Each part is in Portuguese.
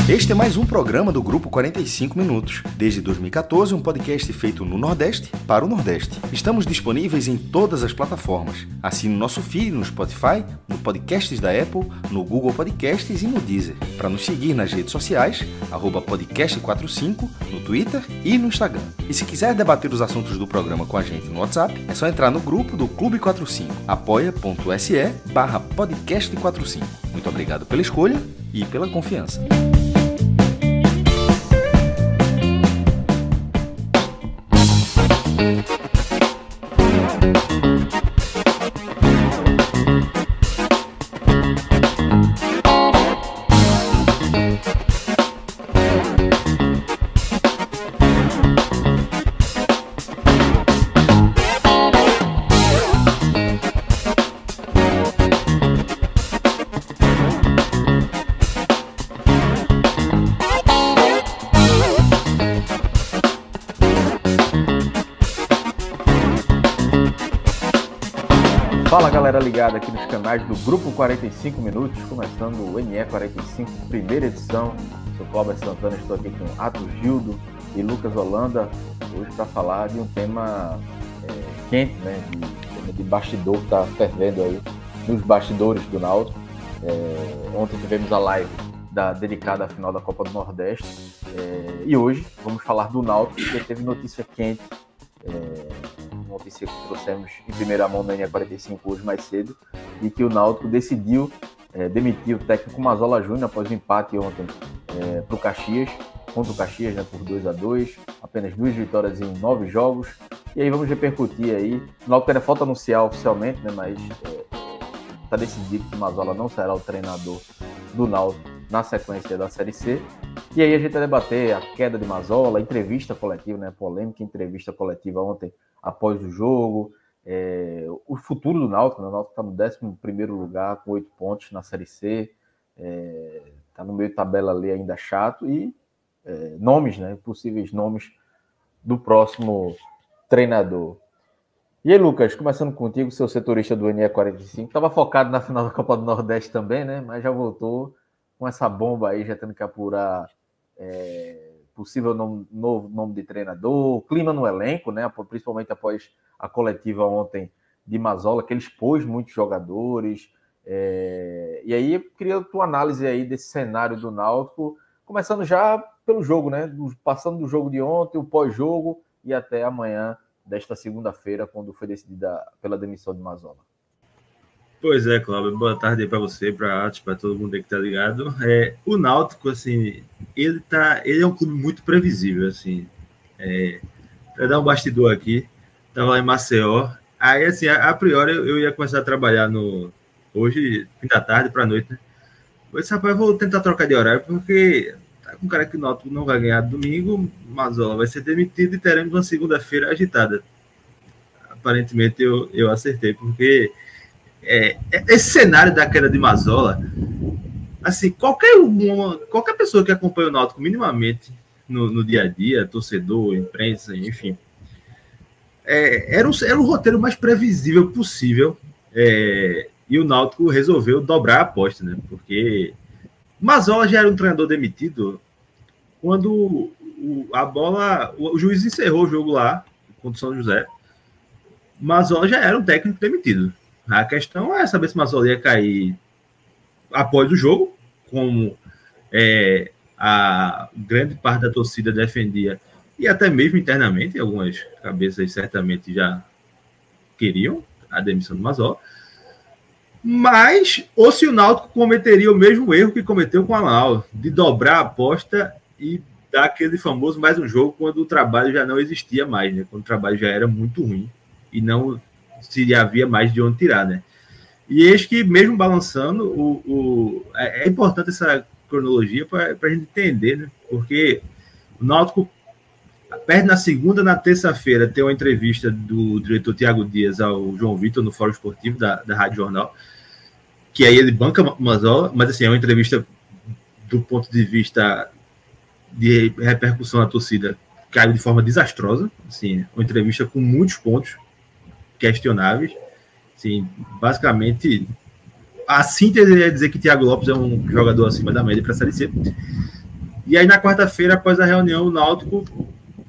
Este é mais um programa do Grupo 45 Minutos. Desde 2014, um podcast feito no Nordeste para o Nordeste. Estamos disponíveis em todas as plataformas. Assine o nosso feed no Spotify, no Podcasts da Apple, no Google Podcasts e no Deezer. Para nos seguir nas redes sociais, @podcast45, no Twitter e no Instagram. E se quiser debater os assuntos do programa com a gente no WhatsApp, é só entrar no grupo do Clube 45, apoia.se/podcast45. Muito obrigado pela escolha e pela confiança. Fala galera ligada aqui nos canais do Grupo 45 Minutos, começando o NE45, primeira edição. Sou Cláudio Santana, estou aqui com Atos Gildo e Lucas Holanda, hoje para falar de um tema quente, né, de bastidor que está fervendo aí nos bastidores do Náutico. Ontem tivemos a live dedicada à final da Copa do Nordeste e hoje vamos falar do Náutico, que teve notícia quente. Notícia que trouxemos em primeira mão na NE45 hoje mais cedo, de que o Náutico decidiu demitir o técnico Mazzola Júnior após o empate ontem para o Caxias, contra o Caxias, né, por 2-2, apenas 2 vitórias em 9 jogos. E aí vamos repercutir aí. O Náutico ainda falta anunciar oficialmente, né, mas está decidido que o Mazzola não será o treinador do Náutico na sequência da Série C. E aí a gente vai debater a queda de Mazzola, entrevista coletiva, né, polêmica entrevista coletiva ontem após o jogo, o futuro do Náutico, né? O Náutico está no 11º lugar com 8 pontos na Série C, está no meio de tabela ali ainda chato, e nomes, né, possíveis nomes do próximo treinador. E aí, Lucas, começando contigo, seu setorista do NE45, estava focado na final da Copa do Nordeste também, né, mas já voltou com essa bomba aí, já tendo que apurar possível novo nome de treinador, clima no elenco, né, principalmente após a coletiva ontem de Mazzola, que ele expôs muitos jogadores. E aí eu queria a tua análise aí desse cenário do Náutico, começando já pelo jogo, né, passando do jogo de ontem, o pós-jogo e até amanhã desta segunda-feira, quando foi decidida pela demissão de Mazzola. Pois é, Cláudio, boa tarde aí para você, para Atos, para todo mundo aí que tá ligado. O Náutico, assim, ele é um clube muito previsível, assim. Para dar um bastidor aqui, estava lá em Maceió, aí, assim, a priori eu ia começar a trabalhar hoje, fim da tarde para noite, né? Eu disse, rapaz, vou tentar trocar de horário, porque tá com um cara que o Náutico não vai ganhar domingo, Mazzola vai ser demitido e teremos uma segunda-feira agitada. Aparentemente eu acertei, porque esse cenário da queda de Mazzola, assim, qualquer pessoa que acompanha o Náutico minimamente no dia a dia, torcedor, imprensa, enfim, era o roteiro mais previsível possível, e o Náutico resolveu dobrar a aposta, né? Porque Mazzola já era um treinador demitido quando o juiz encerrou o jogo lá contra o São José. Mazzola já era um técnico demitido. A questão é saber se Mazzola ia cair após o jogo, como a grande parte da torcida defendia, e até mesmo internamente, algumas cabeças certamente já queriam a demissão do Mazzola, ou se o Náutico cometeria o mesmo erro que cometeu com a Lau, de dobrar a aposta e dar aquele famoso mais um jogo quando o trabalho já não existia mais, né? Quando o trabalho já era muito ruim e não se havia mais de onde tirar, né? E eis que, mesmo balançando, é importante essa cronologia para a gente entender, né? Porque o Náutico perde na segunda, na terça-feira, tem uma entrevista do diretor Tiago Dias ao João Vitor no Fórum Esportivo da Rádio Jornal, que aí ele banca Mazzola, mas assim, é uma entrevista do ponto de vista de repercussão na torcida, caiu de forma desastrosa, assim, uma entrevista com muitos pontos questionáveis. Assim, basicamente, a síntese é dizer que Thiago Lopes é um jogador acima da média para a Série C. E aí, na quarta-feira, após a reunião, o Náutico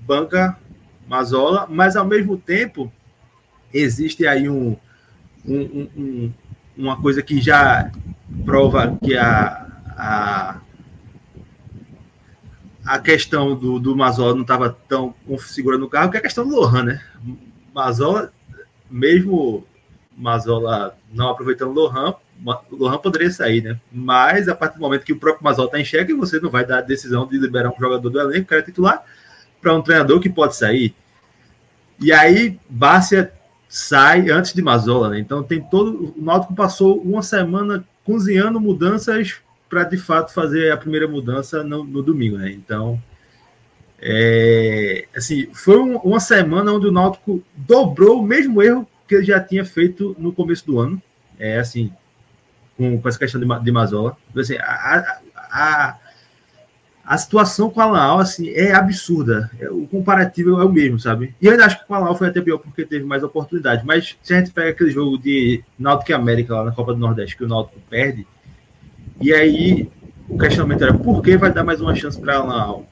banca Mazzola, mas, ao mesmo tempo, existe aí uma coisa que já prova que a questão do Mazzola não estava tão segurando o carro, que é a questão do Lohan, né? Mazzola, mesmo Mazzola não aproveitando o Lohan poderia sair, né? Mas a partir do momento que o próprio Mazzola está em xeque, você não vai dar a decisão de liberar um jogador do elenco, que era titular, para um treinador que pode sair. E aí, Bárcia sai antes de Mazzola, né? Então tem todo. O Náutico passou uma semana cozinhando mudanças para de fato fazer a primeira mudança no domingo, né? Então, assim, foi uma semana onde o Náutico dobrou o mesmo erro que ele já tinha feito no começo do ano, assim, com essa questão de Mazzola. Assim, a situação com a Alan assim, é absurda. O comparativo é o mesmo, sabe? E eu ainda acho que com a Alan foi até pior porque teve mais oportunidade. Mas se a gente pega aquele jogo de Náutico e América lá na Copa do Nordeste, que o Náutico perde, e aí o questionamento era por que vai dar mais uma chance para Alan?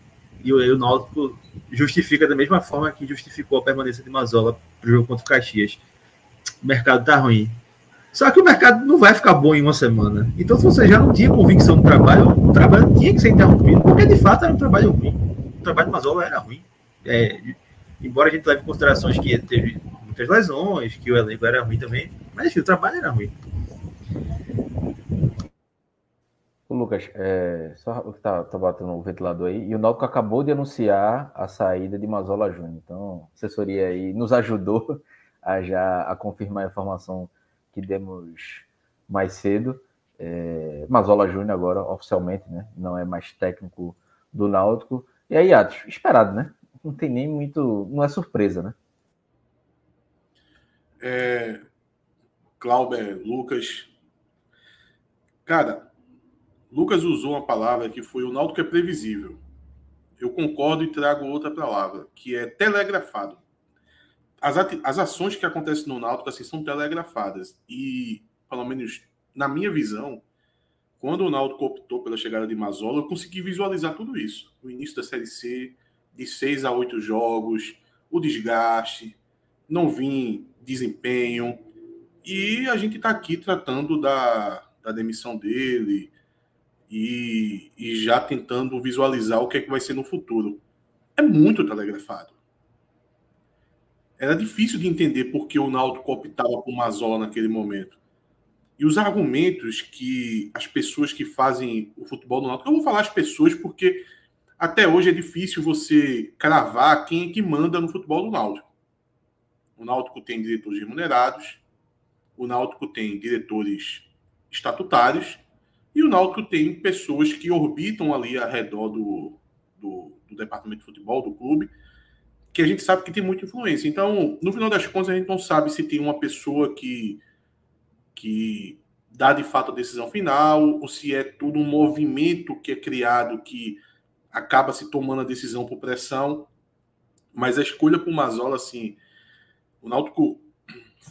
E o Náutico justifica da mesma forma que justificou a permanência de Mazzola para o jogo contra o Caxias. O mercado tá ruim. Só que o mercado não vai ficar bom em uma semana. Então, se você já não tinha convicção no trabalho, o trabalho tinha que ser interrompido, porque de fato era um trabalho ruim. O trabalho de Mazzola era ruim. Embora a gente leve em considerações que ele teve muitas lesões, que o elenco era ruim também, mas enfim, o trabalho era ruim. O Lucas, só que tá batendo o ventilador aí, e o Náutico acabou de anunciar a saída de Mazzola Júnior. Então, a assessoria aí nos ajudou a confirmar a informação que demos mais cedo. Mazzola Júnior agora, oficialmente, né? Não é mais técnico do Náutico. E aí, Atos, esperado, né? Não tem nem muito... Não é surpresa, né? Clauber, Lucas... Cara, Lucas usou uma palavra que foi: o Náutico é previsível. Eu concordo e trago outra palavra, que é telegrafado. As ações que acontecem no Náutico assim, são telegrafadas. E, pelo menos na minha visão, quando o Náutico optou pela chegada de Mazzola, eu consegui visualizar tudo isso. O início da Série C, de 6 a 8 jogos, o desgaste, não vim desempenho. E a gente está aqui tratando da demissão dele e já tentando visualizar o que é que vai ser no futuro. É muito telegrafado. Era difícil de entender por que o Náutico optava por Mazzola naquele momento. E os argumentos que as pessoas que fazem o futebol do Náutico... Eu vou falar as pessoas porque até hoje é difícil você cravar quem é que manda no futebol do Náutico. O Náutico tem diretores remunerados, o Náutico tem diretores estatutários e o Náutico tem pessoas que orbitam ali ao redor do departamento de futebol, do clube, que a gente sabe que tem muita influência. Então, no final das contas, a gente não sabe se tem uma pessoa que dá de fato a decisão final, ou se é tudo um movimento que é criado que acaba se tomando a decisão por pressão. Mas a escolha por Mazzola, assim, o Náutico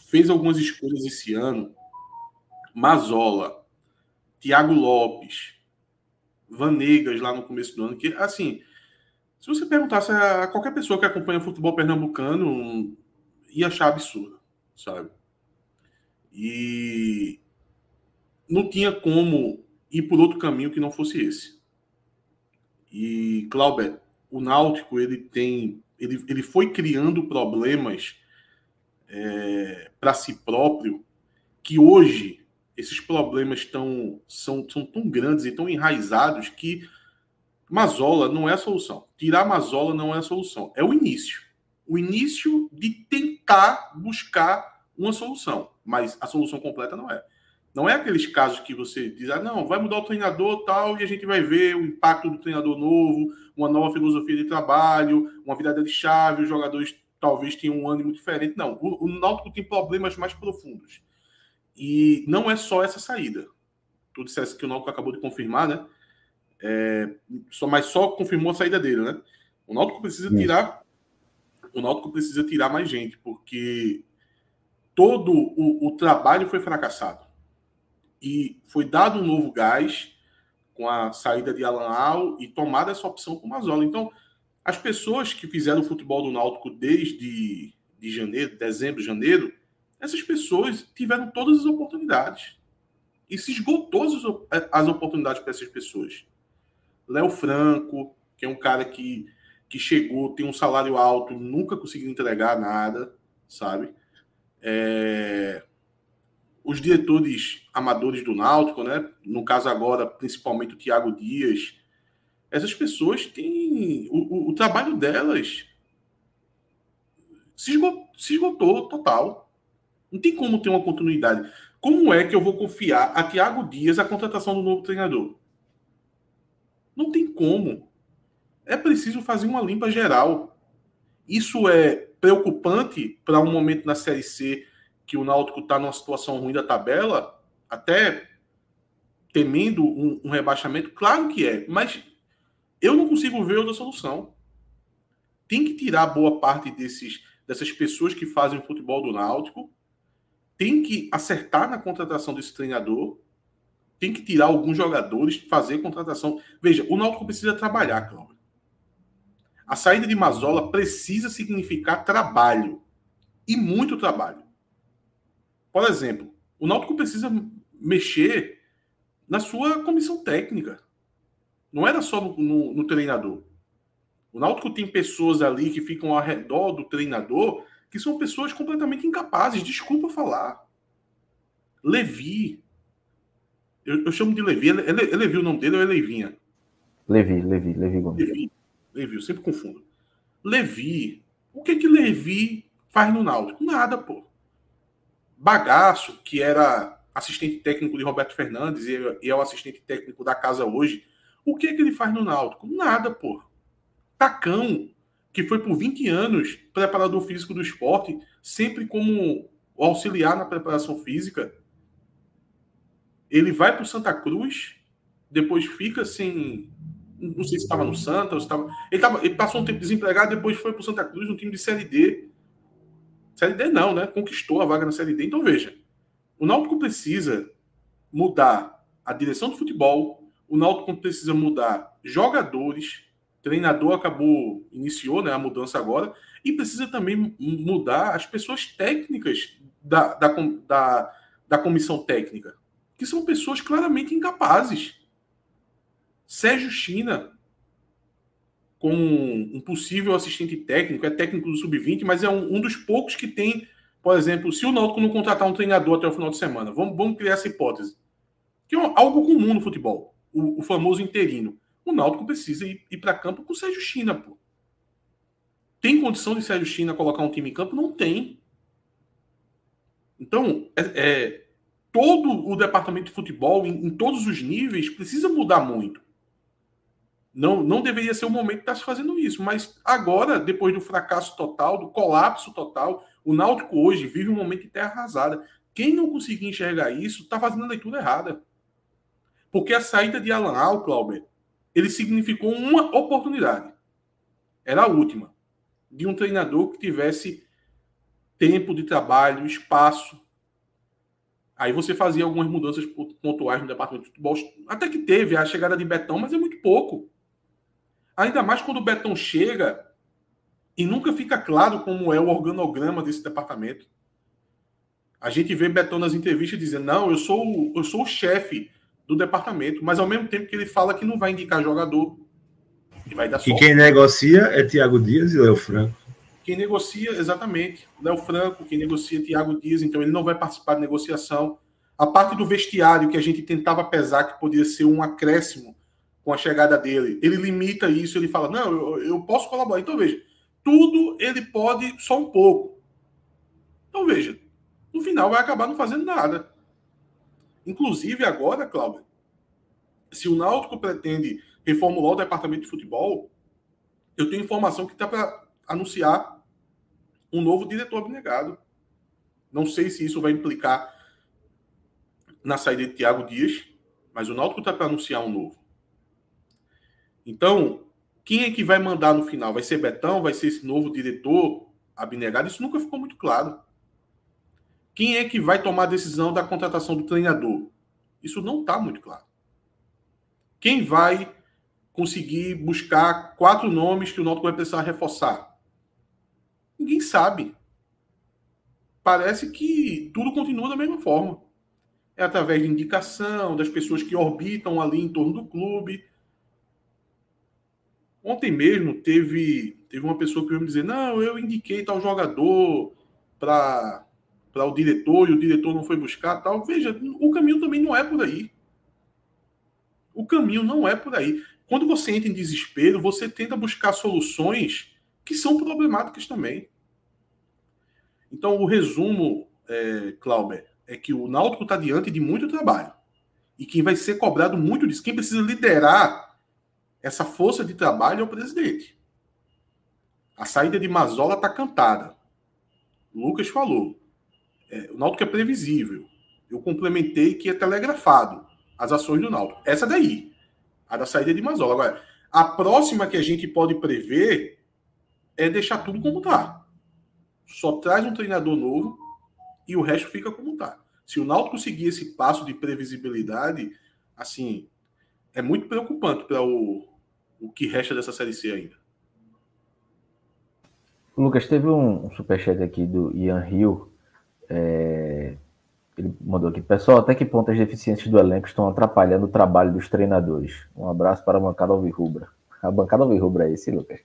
fez algumas escolhas esse ano. Mazzola, Thiago Lopes, Vanegas lá no começo do ano, que, assim... Se você perguntasse a qualquer pessoa que acompanha o futebol pernambucano, ia achar absurdo, sabe? E não tinha como ir por outro caminho que não fosse esse. E, Clauber, o Náutico, ele foi criando problemas para si próprio, que hoje esses problemas são tão grandes e tão enraizados que Mazzola não é a solução. Tirar Mazzola não é a solução. É o início. O início de tentar buscar uma solução. Mas a solução completa não é. Não é aqueles casos que você diz, não, vai mudar o treinador tal, e a gente vai ver o impacto do treinador novo, uma nova filosofia de trabalho, uma virada de chave, os jogadores talvez tenham um ânimo diferente. Não, o Náutico tem problemas mais profundos. E não é só essa saída. Tu dissesse que o Náutico acabou de confirmar, né? Mas só confirmou a saída dele, né? O Náutico precisa tirar mais gente, porque todo o trabalho foi fracassado e foi dado um novo gás com a saída de Alan Al e tomada essa opção com o Mazzola. Então, as pessoas que fizeram o futebol do Náutico desde dezembro, janeiro, essas pessoas tiveram todas as oportunidades. E se esgotou as oportunidades para essas pessoas. Léo Franco, que é um cara que chegou, tem um salário alto, nunca conseguiu entregar nada, sabe? Os diretores amadores do Náutico, né? No caso agora, principalmente o Thiago Dias, essas pessoas têm... O trabalho delas se esgotou total. Não tem como ter uma continuidade. Como é que eu vou confiar a Thiago Dias a contratação do novo treinador? Não tem como. É preciso fazer uma limpa geral. Isso é preocupante para um momento na Série C que o Náutico está numa situação ruim da tabela, até temendo um rebaixamento? Claro que é, mas eu não consigo ver outra solução. Tem que tirar boa parte dessas pessoas que fazem o futebol do Náutico, tem que acertar na contratação desse treinador, tem que tirar alguns jogadores, fazer contratação. Veja, o Náutico precisa trabalhar, Cláudio. A saída de Mazzola precisa significar trabalho. E muito trabalho. Por exemplo, o Náutico precisa mexer na sua comissão técnica. Não era só no treinador. O Náutico tem pessoas ali que ficam ao redor do treinador que são pessoas completamente incapazes. Desculpa falar. Levi. Eu chamo de Levi. É Levi o nome dele ou é Levinha? Levi Gomes. Levi, eu sempre confundo. Levi. O que Levi faz no Náutico? Nada, pô. Bagaço, que era assistente técnico de Roberto Fernandes e é o assistente técnico da casa hoje. O que ele faz no Náutico? Nada, pô. Tacão, que foi por 20 anos preparador físico do esporte, sempre como o auxiliar na preparação física. Ele vai para o Santa Cruz, depois fica sem... Não sei se estava no Santa, ou se estava... Ele passou um tempo desempregado, depois foi para o Santa Cruz, um time de Série D. Série D não, né? Conquistou a vaga na Série D. Então, veja, o Náutico precisa mudar a direção do futebol, o Náutico precisa mudar jogadores, treinador iniciou, né, a mudança agora, e precisa também mudar as pessoas técnicas da comissão técnica, que são pessoas claramente incapazes. Sérgio China, com um possível assistente técnico, é técnico do Sub-20, mas é um dos poucos que tem, por exemplo, se o Náutico não contratar um treinador até o final de semana, vamos criar essa hipótese, que é algo comum no futebol, o famoso interino. O Náutico precisa ir para campo com o Sérgio China, pô. Tem condição de Sérgio China colocar um time em campo? Não tem. Então, todo o departamento de futebol, em todos os níveis, precisa mudar muito. Não deveria ser o momento de estar se fazendo isso, mas agora, depois do fracasso total, do colapso total, o Náutico hoje vive um momento de terra arrasada. Quem não conseguir enxergar isso, está fazendo a leitura errada. Porque a saída de Alan Al, Cláudio, ele significou uma oportunidade. Era a última. De um treinador que tivesse tempo de trabalho, espaço. Aí você fazia algumas mudanças pontuais no departamento de futebol. Até que teve a chegada de Betão, mas é muito pouco. Ainda mais quando o Betão chega e nunca fica claro como é o organograma desse departamento. A gente vê Betão nas entrevistas dizendo, não, eu sou o chefe do departamento, mas ao mesmo tempo que ele fala que não vai indicar jogador, que vai dar sorte. E quem negocia é Thiago Dias e Léo Franco. Quem negocia, exatamente, Léo Franco, quem negocia é Thiago Dias, então ele não vai participar de negociação. A parte do vestiário que a gente tentava pesar que poderia ser um acréscimo com a chegada dele, ele limita isso, ele fala, não, eu posso colaborar. Então veja, tudo ele pode só um pouco. Então veja, no final vai acabar não fazendo nada. Inclusive agora, Cláudio, se o Náutico pretende reformular o departamento de futebol, eu tenho informação que está para anunciar um novo diretor abnegado. Não sei se isso vai implicar na saída de Thiago Dias, mas o Náutico está para anunciar um novo. Então, quem é que vai mandar no final? Vai ser Betão? Vai ser esse novo diretor abnegado? Isso nunca ficou muito claro. Quem é que vai tomar a decisão da contratação do treinador? Isso não está muito claro. Quem vai conseguir buscar 4 nomes que o Náutico vai precisar reforçar? Ninguém sabe. Parece que tudo continua da mesma forma. É através de indicação, das pessoas que orbitam ali em torno do clube. Ontem mesmo teve uma pessoa que veio me dizer: não, eu indiquei tal jogador para o diretor e o diretor não foi buscar tal. Veja, o caminho também não é por aí. O caminho não é por aí. Quando você entra em desespero, você tenta buscar soluções que são problemáticas também. Então, o resumo, Clauber, é que o Náutico está diante de muito trabalho. E quem vai ser cobrado muito disso, quem precisa liderar essa força de trabalho é o presidente. A saída de Mazzola está cantada. O Lucas falou. O Náutico é previsível. Eu complementei que é telegrafado as ações do Náutico. Essa daí, a da saída de Mazzola. Agora, a próxima que a gente pode prever é deixar tudo como está. Só traz um treinador novo e o resto fica como está. Se o Náutico seguir esse passo de previsibilidade, assim, é muito preocupante para o que resta dessa Série C ainda. Lucas, teve um superchat aqui do Ian Hill. Ele mandou aqui: pessoal, até que ponto as deficiências do elenco estão atrapalhando o trabalho dos treinadores? Um abraço para a bancada alvirrubra. A bancada alvirrubra é esse, Lucas?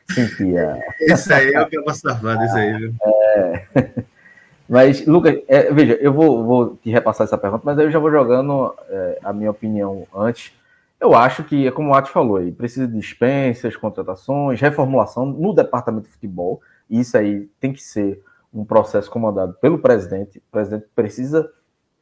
Sentia. Esse aí é o que eu posso safado, esse aí, viu? Mas, Lucas, veja, eu vou te repassar essa pergunta, mas aí eu já vou jogando a minha opinião antes. Eu acho que, como o Atos falou aí, precisa de dispensas, contratações, reformulação no departamento de futebol, e isso aí tem que ser um processo comandado pelo presidente. O presidente precisa,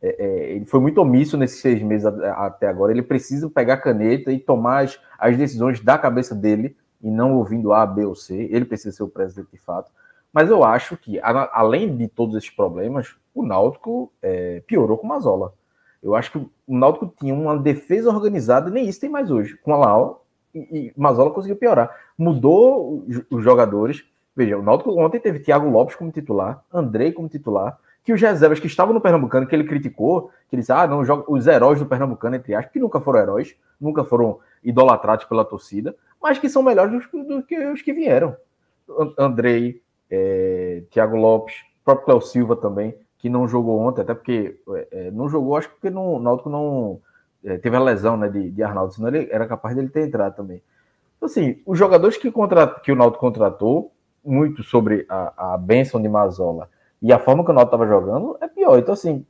ele foi muito omisso nesses 6 meses até agora, ele precisa pegar a caneta e tomar as decisões da cabeça dele, e não ouvindo A, B ou C. Ele precisa ser o presidente de fato. Mas eu acho que, além de todos esses problemas, o Náutico piorou com o Mazzola. Eu acho que o Náutico tinha uma defesa organizada, nem isso tem mais hoje. Com a Lau, e Mazzola conseguiu piorar. Mudou os jogadores. Veja, o Náutico ontem teve Thiago Lopes como titular, Andrei como titular, que os reservas que estavam no Pernambucano, que ele criticou, que ele disse: não, os heróis do Pernambucano, entre aspas, que nunca foram heróis, nunca foram idolatrados pela torcida, mas que são melhores do que os que vieram. Andrei, Thiago Lopes, o próprio Cléo Silva também, que não jogou ontem, até porque não jogou, acho que porque o Náutico não teve a lesão, né, de Arnaldo, senão ele era capaz dele ter entrado também. Então, assim, os jogadores que o Náutico contratou, muito sobre a bênção de Mazzola e a forma que o Náutico estava jogando, é pior. Então, assim,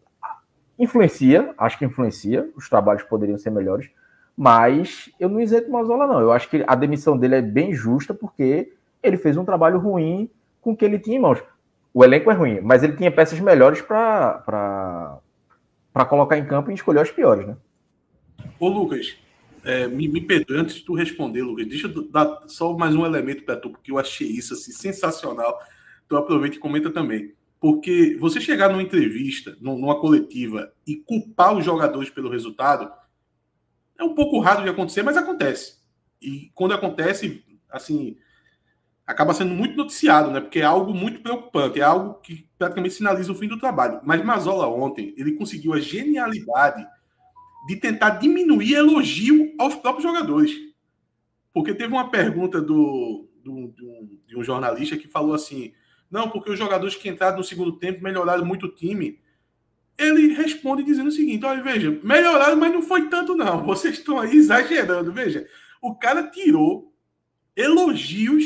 acho que influencia, os trabalhos poderiam ser melhores, mas eu não isento Mazzola, não. Eu acho que a demissão dele é bem justa, porque ele fez um trabalho ruim com o que ele tinha em mãos. O elenco é ruim, mas ele tinha peças melhores para colocar em campo e escolher as piores, né? Ô, Lucas, me perdoe antes de tu responder, Lucas. Deixa eu dar só mais um elemento para tu, porque eu achei isso assim, sensacional. Então aproveita e comenta também. Porque você chegar numa entrevista, numa coletiva, e culpar os jogadores pelo resultado é um pouco raro de acontecer, mas acontece. E quando acontece, assim, acaba sendo muito noticiado, né? Porque é algo muito preocupante, é algo que praticamente sinaliza o fim do trabalho. Mas Mazzola ontem, ele conseguiu a genialidade de tentar diminuir elogio aos próprios jogadores. Porque teve uma pergunta de um jornalista que falou assim: não, porque os jogadores que entraram no segundo tempo melhoraram muito o time. Ele responde dizendo o seguinte: olha, veja, melhoraram, mas não foi tanto não. Vocês estão aí exagerando. Veja, o cara tirou elogios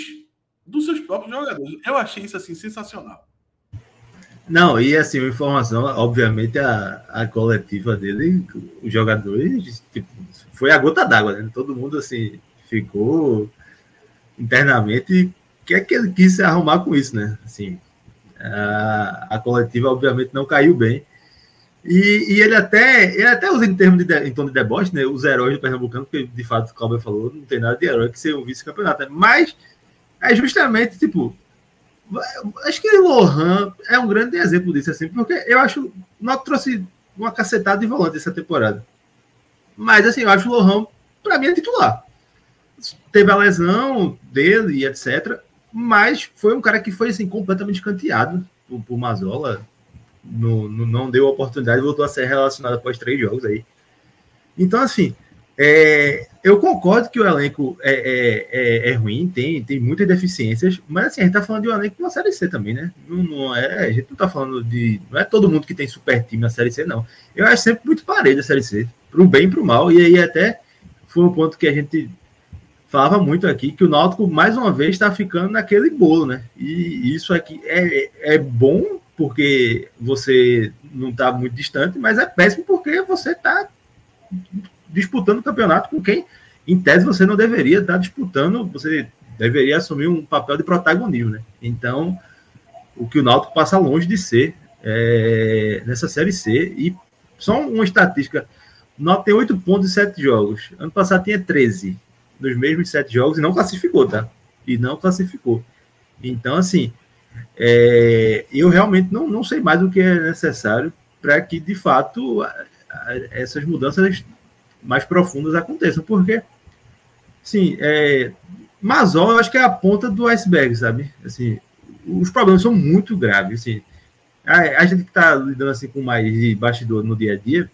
dos seus próprios jogadores. Eu achei isso assim sensacional. Não, e assim, a informação, obviamente, a coletiva dele, os jogadores, tipo, foi a gota d'água, né? Todo mundo, assim, ficou internamente, que é que ele quis se arrumar com isso, né? Assim, a coletiva, obviamente, não caiu bem. E ele até usa em tom de deboche, né? Os heróis do Pernambucano, porque, de fato, o Cláudio falou, não tem nada de herói que ser um vice-campeonato, né? Mas é justamente, tipo, acho que o Lohan é um grande exemplo disso, assim, porque eu acho que não trouxe uma cacetada de volante essa temporada. Mas, assim, eu acho que o Lohan, para mim, é titular. Teve a lesão dele e etc. Mas foi um cara que foi, assim, completamente escanteado por Mazzola. Não deu oportunidade, voltou a ser relacionado após 3 jogos aí. Então, assim, Eu concordo que o elenco é ruim, tem muitas deficiências, mas assim, a gente tá falando de um elenco de uma Série C também, né? A gente não tá falando não é todo mundo que tem super time na Série C, não. Eu acho sempre muito parelho a Série C, pro bem e pro mal, e aí até foi um ponto que a gente falava muito aqui, que o Náutico, mais uma vez, está ficando naquele bolo, né? E isso aqui é bom, porque você não está muito distante, mas é péssimo porque você está disputando o campeonato com quem, em tese, você não deveria estar disputando, você deveria assumir um papel de protagonismo, né? Então, o que o Náutico passa longe de ser nessa Série C, e só uma estatística, o Náutico tem 8 pontos em 7 jogos, ano passado tinha 13 nos mesmos 7 jogos e não classificou, tá? E não classificou. Então, assim, eu realmente não sei mais o que é necessário para que, de fato, essas mudanças mais profundas aconteçam, porque, sim, Mazol, eu acho que é a ponta do iceberg, sabe? Assim, os problemas são muito graves, assim. A gente que está lidando assim com mais de bastidor no dia a dia,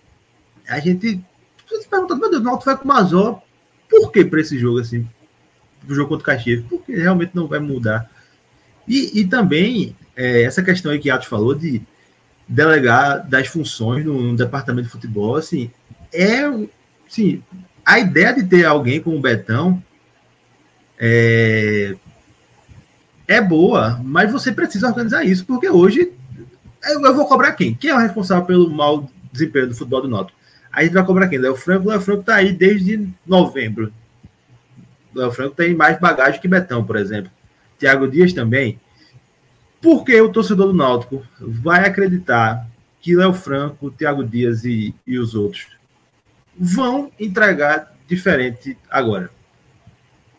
a gente se pergunta, meu Deus, o Náutico vai com o Mazol, por que para esse jogo, assim, o jogo contra o Caxias? Porque realmente não vai mudar. E também, essa questão aí que Atos falou de delegar das funções no departamento de futebol, assim, assim, a ideia de ter alguém como o Betão é boa, mas você precisa organizar isso, porque hoje eu vou cobrar quem? Quem é o responsável pelo mau desempenho do futebol do Náutico? A gente vai cobrar quem? Léo Franco está aí desde novembro. Léo Franco tem mais bagagem que Betão, por exemplo. Thiago Dias também. Por que o torcedor do Náutico vai acreditar que Léo Franco, Thiago Dias e os outros vão entregar diferente agora?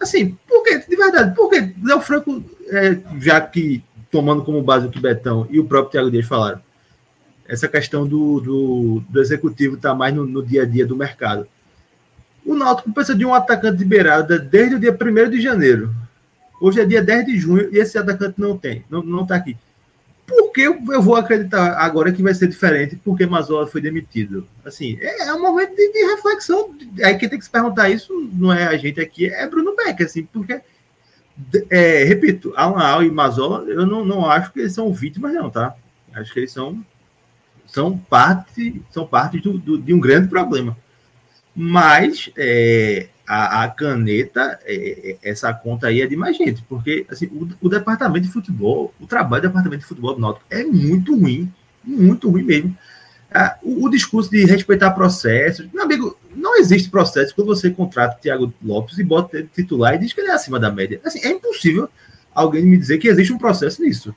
Assim, por quê? De verdade, por que Léo Franco, já que tomando como base o que Betão e o próprio Thiago Dias falaram, essa questão do executivo está mais no dia a dia do mercado. O Náutico precisa de um atacante de beirada desde o dia 1º de janeiro. Hoje é dia 10 de junho e esse atacante não está aqui. Por que eu vou acreditar agora que vai ser diferente porque Mazzola foi demitido? Assim, é um momento de reflexão. Aí quem tem que se perguntar isso não é a gente aqui, é Bruno Becker, assim, porque, repito, Alan e Mazzola, eu não acho que eles são vítimas, não, tá? Acho que eles são parte de um grande problema. Mas a caneta, essa conta aí é de mais gente, porque assim, o departamento de futebol, o trabalho do departamento de futebol do Náutico é muito ruim mesmo. O discurso de respeitar processos, meu amigo, não existe processo quando você contrata o Thiago Lopes e bota ele titular e diz que ele é acima da média. Assim, é impossível alguém me dizer que existe um processo nisso.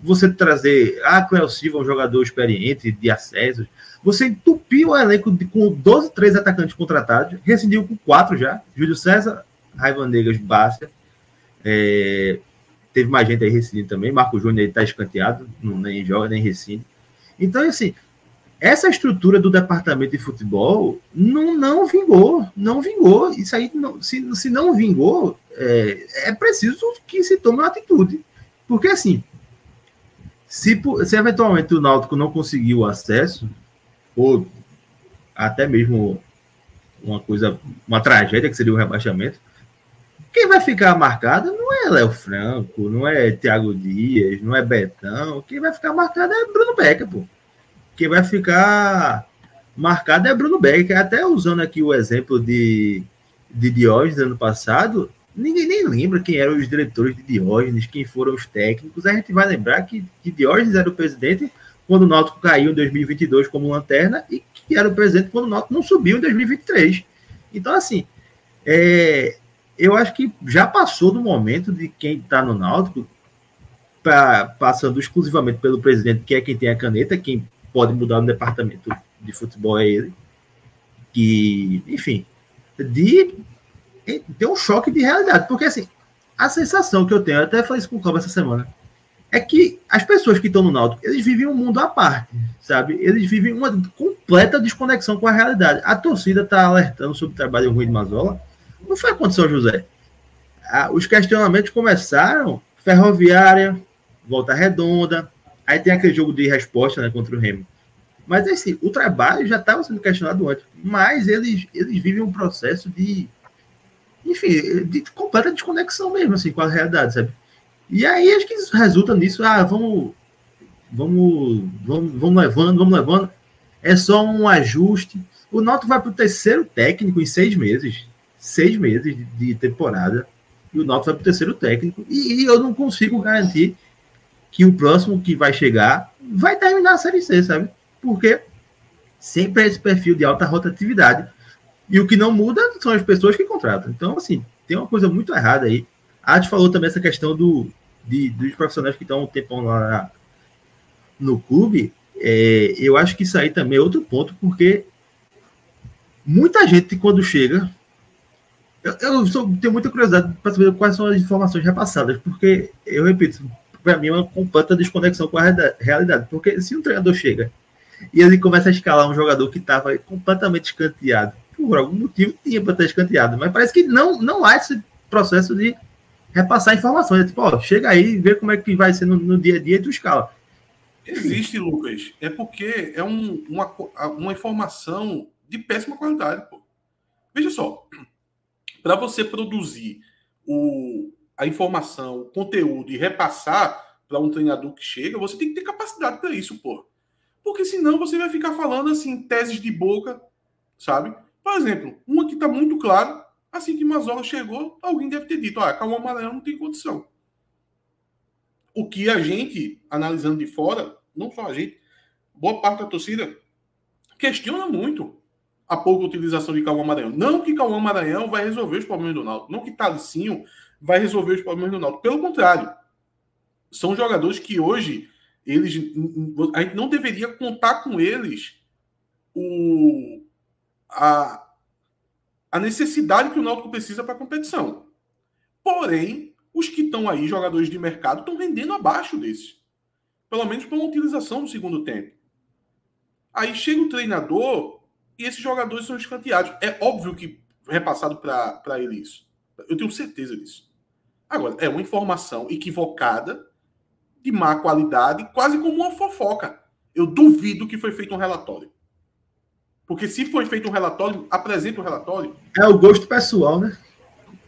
Você trazer Cléo Silva, um jogador experiente de acessos, você entupiu o elenco com 12, 13 atacantes contratados, rescindiu com 4 já, Júlio César, Raiva Negas, Bárcia, teve mais gente aí rescindindo também, Marco Júnior está escanteado, nem joga, nem rescinde. Então, assim, essa estrutura do departamento de futebol não vingou, isso aí, se não vingou, é preciso que se tome uma atitude, porque assim, se eventualmente o Náutico não conseguir o acesso, ou até mesmo uma tragédia, que seria o rebaixamento, quem vai ficar marcado não é Léo Franco, não é Thiago Dias, não é Betão, quem vai ficar marcado é Bruno Becker, pô. Quem vai ficar marcado é Bruno Becker, até usando aqui o exemplo de Diógenes ano passado, ninguém nem lembra quem eram os diretores de Diógenes, quem foram os técnicos. A gente vai lembrar que Diógenes era o presidente quando o Náutico caiu em 2022 como lanterna e que era o presidente quando o Náutico não subiu em 2023. Então, assim, eu acho que já passou do momento de quem está no Náutico, passando exclusivamente pelo presidente, que é quem tem a caneta, quem pode mudar no departamento de futebol é ele, que, enfim, tem um choque de realidade, porque assim, a sensação que eu tenho, eu até falei isso com o Cláudio essa semana, é que as pessoas que estão no Náutico, eles vivem um mundo à parte, sabe? Eles vivem uma completa desconexão com a realidade. A torcida está alertando sobre o trabalho ruim de Mazzola, não foi contra São José. Os questionamentos começaram, Ferroviária, Volta Redonda, aí tem aquele jogo de resposta, né, contra o Remo. Mas assim, o trabalho já estava sendo questionado antes, mas eles vivem um processo de, enfim, de completa desconexão mesmo, assim, com a realidade, sabe? E aí acho que isso resulta nisso, vamos levando. É só um ajuste. O Náutico vai para o terceiro técnico em 6 meses. 6 meses de temporada. E o Náutico vai para o terceiro técnico. E eu não consigo garantir que o próximo que vai chegar vai terminar a Série C, sabe? Porque sempre é esse perfil de alta rotatividade. E o que não muda são as pessoas que contratam. Então, assim, tem uma coisa muito errada aí. A gente falou também essa questão dos profissionais que estão um tempão lá no clube. Eu acho que isso aí também é outro ponto, porque muita gente, quando chega... tenho muita curiosidade para saber quais são as informações repassadas, porque, eu repito, para mim é uma completa desconexão com a realidade. Porque se um treinador chega e ele começa a escalar um jogador que estava completamente escanteado, por algum motivo tinha para estar escanteado, mas parece que não há esse processo de repassar informações. Tipo, ó, chega aí e vê como é que vai ser no dia a dia e tu escala. Existe, Lucas. É porque é uma informação de péssima qualidade, pô. Veja só, para você produzir a informação, o conteúdo e repassar para um treinador que chega, você tem que ter capacidade para isso, pô. Porque senão você vai ficar falando assim, teses de boca, sabe? Por exemplo, uma que está muito claro, assim que Mazola chegou, alguém deve ter dito, Cauã Maranhão não tem condição. O que a gente, analisando de fora, não só a gente, boa parte da torcida, questiona muito a pouca utilização de Cauã Maranhão. Não que Cauã Maranhão vai resolver os problemas do Náutico, não que Thalicinho vai resolver os problemas do Náutico. Pelo contrário, são jogadores que hoje a gente não deveria contar com eles a necessidade que o Náutico precisa para a competição. Porém, os que estão aí, jogadores de mercado, estão rendendo abaixo desses. Pelo menos para uma utilização no segundo tempo. Aí chega o treinador e esses jogadores são escanteados. É óbvio que é repassado para ele isso. Eu tenho certeza disso. Agora, é uma informação equivocada, de má qualidade, quase como uma fofoca. Eu duvido que foi feito um relatório. Porque se foi feito um relatório, apresenta o relatório. É o gosto pessoal, né?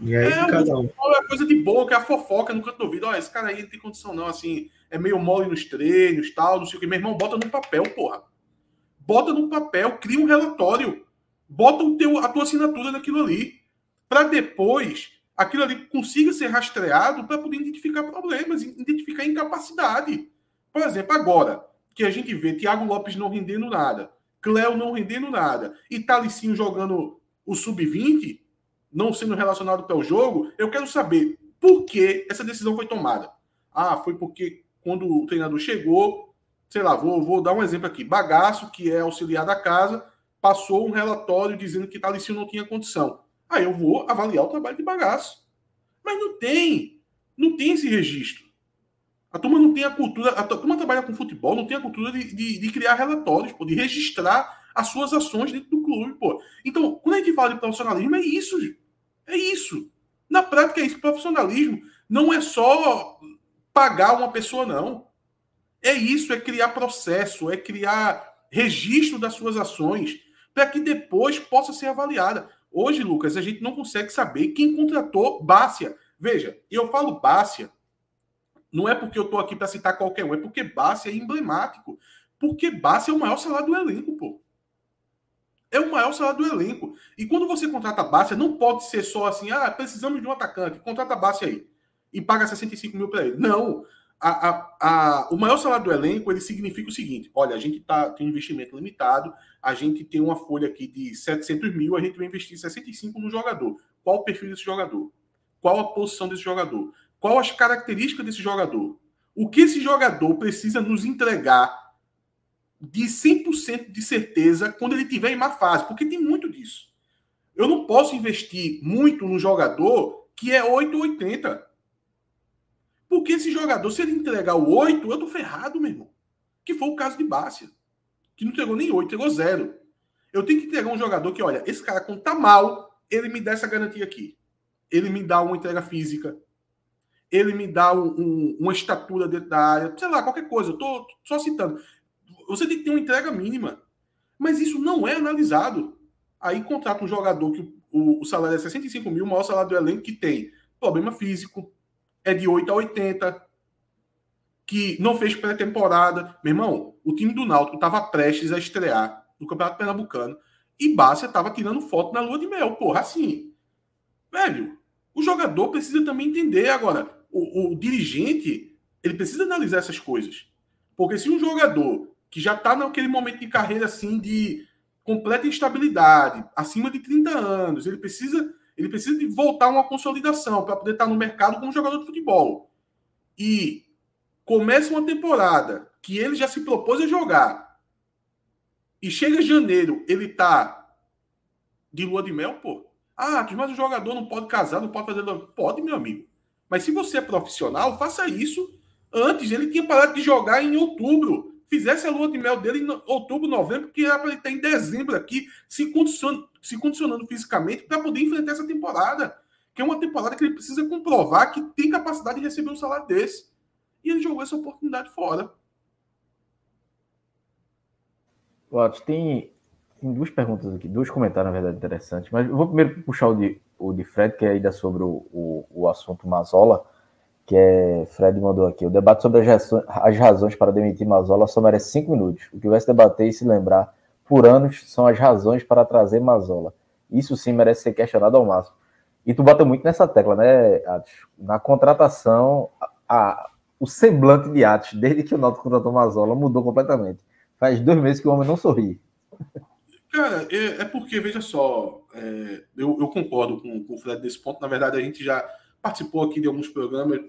E aí cada um. É coisa de boca, é a fofoca no canto do ouvido. Esse cara aí não tem condição não, assim, é meio mole nos treinos, tal, não sei o que. Meu irmão, bota no papel, porra. Bota no papel, cria um relatório. Bota a tua assinatura naquilo ali. Para depois, aquilo ali consiga ser rastreado para poder identificar problemas, identificar incapacidade. Por exemplo, agora que a gente vê Thiago Lopes não rendendo nada, Cléo não rendendo nada, e Thalicinho jogando o sub-20, não sendo relacionado para o jogo, eu quero saber por que essa decisão foi tomada. Foi porque quando o treinador chegou, sei lá, vou dar um exemplo aqui, Bagaço, que é auxiliar da casa, passou um relatório dizendo que Thalicinho não tinha condição. Aí eu vou avaliar o trabalho de Bagaço. Mas não tem esse registro. A turma não tem a cultura, a turma trabalha com futebol, não tem a cultura de criar relatórios, de registrar as suas ações dentro do clube, pô. Então, quando a gente fala de profissionalismo, é isso. É isso. Na prática, é isso. Profissionalismo não é só pagar uma pessoa, não. É isso, é criar processo, é criar registro das suas ações para que depois possa ser avaliada. Hoje, Lucas, a gente não consegue saber quem contratou Bárcia. Veja, eu falo Bárcia, não é porque eu estou aqui para citar qualquer um, é porque Bárcia é emblemático. Porque Bárcia é o maior salário do elenco, pô. É o maior salário do elenco. E quando você contrata Bárcia, não pode ser só assim, precisamos de um atacante, contrata Bárcia aí. E paga 65 mil para ele. Não. O maior salário do elenco, ele significa o seguinte, olha, a gente tem um investimento limitado, a gente tem uma folha aqui de 700 mil, a gente vai investir 65 no jogador. Qual o perfil desse jogador? Qual a posição desse jogador? Qual as características desse jogador? O que esse jogador precisa nos entregar de 100% de certeza quando ele estiver em má fase? Porque tem muito disso. Eu não posso investir muito no jogador que é 8 ou 80. Porque esse jogador, se ele entregar o 8, eu tô ferrado, meu irmão. Que foi o caso de Bárcia. Que não entregou nem 8, entregou 0. Eu tenho que entregar um jogador que, olha, esse cara quando tá mal, ele me dá essa garantia aqui. Ele me dá uma entrega física. Ele me dá uma estatura dentro da área. Sei lá, qualquer coisa. Eu tô só citando. Você tem que ter uma entrega mínima. Mas isso não é analisado. Aí contrata um jogador que o salário é 65 mil, o maior salário do elenco, que tem problema físico, é de 8 a 80, que não fez pré-temporada. Meu irmão, o time do Náutico estava prestes a estrear no Campeonato Pernambucano e Bárcia estava tirando foto na lua de mel. Porra, assim, velho, o jogador precisa também entender. Agora, o dirigente, ele precisa analisar essas coisas. Porque se um jogador que já está naquele momento de carreira assim de completa instabilidade, acima de 30 anos, ele precisa de voltar a uma consolidação para poder estar no mercado como jogador de futebol. E começa uma temporada que ele já se propôs a jogar e chega janeiro, ele tá de lua de mel, pô. Ah, mas o jogador não pode casar, não pode fazer... Pode, meu amigo. Mas se você é profissional, faça isso antes. Ele tinha parado de jogar em outubro. Fizesse a lua de mel dele em outubro, novembro, que era para ele estar em dezembro aqui, se condicionando fisicamente para poder enfrentar essa temporada. Que é uma temporada que ele precisa comprovar que tem capacidade de receber um salário desse. E ele jogou essa oportunidade fora. Watts, tem duas perguntas aqui, dois comentários, na verdade, interessantes. Mas eu vou primeiro puxar o de Fred, que é ainda sobre o assunto Mazzola, que é, Fred mandou aqui, o debate sobre as razões para demitir Mazzola só merece 5 minutos. O que vai se debater e se lembrar por anos são as razões para trazer Mazzola. Isso sim merece ser questionado ao máximo. E tu bateu muito nessa tecla, né, Atos? Na contratação, o semblante de Atos, desde que o Náutico contratou Mazzola, mudou completamente. Faz 2 meses que o homem não sorri. Cara, é porque, veja só, eu concordo com o Fred nesse ponto. Na verdade, a gente já participou aqui de alguns programas,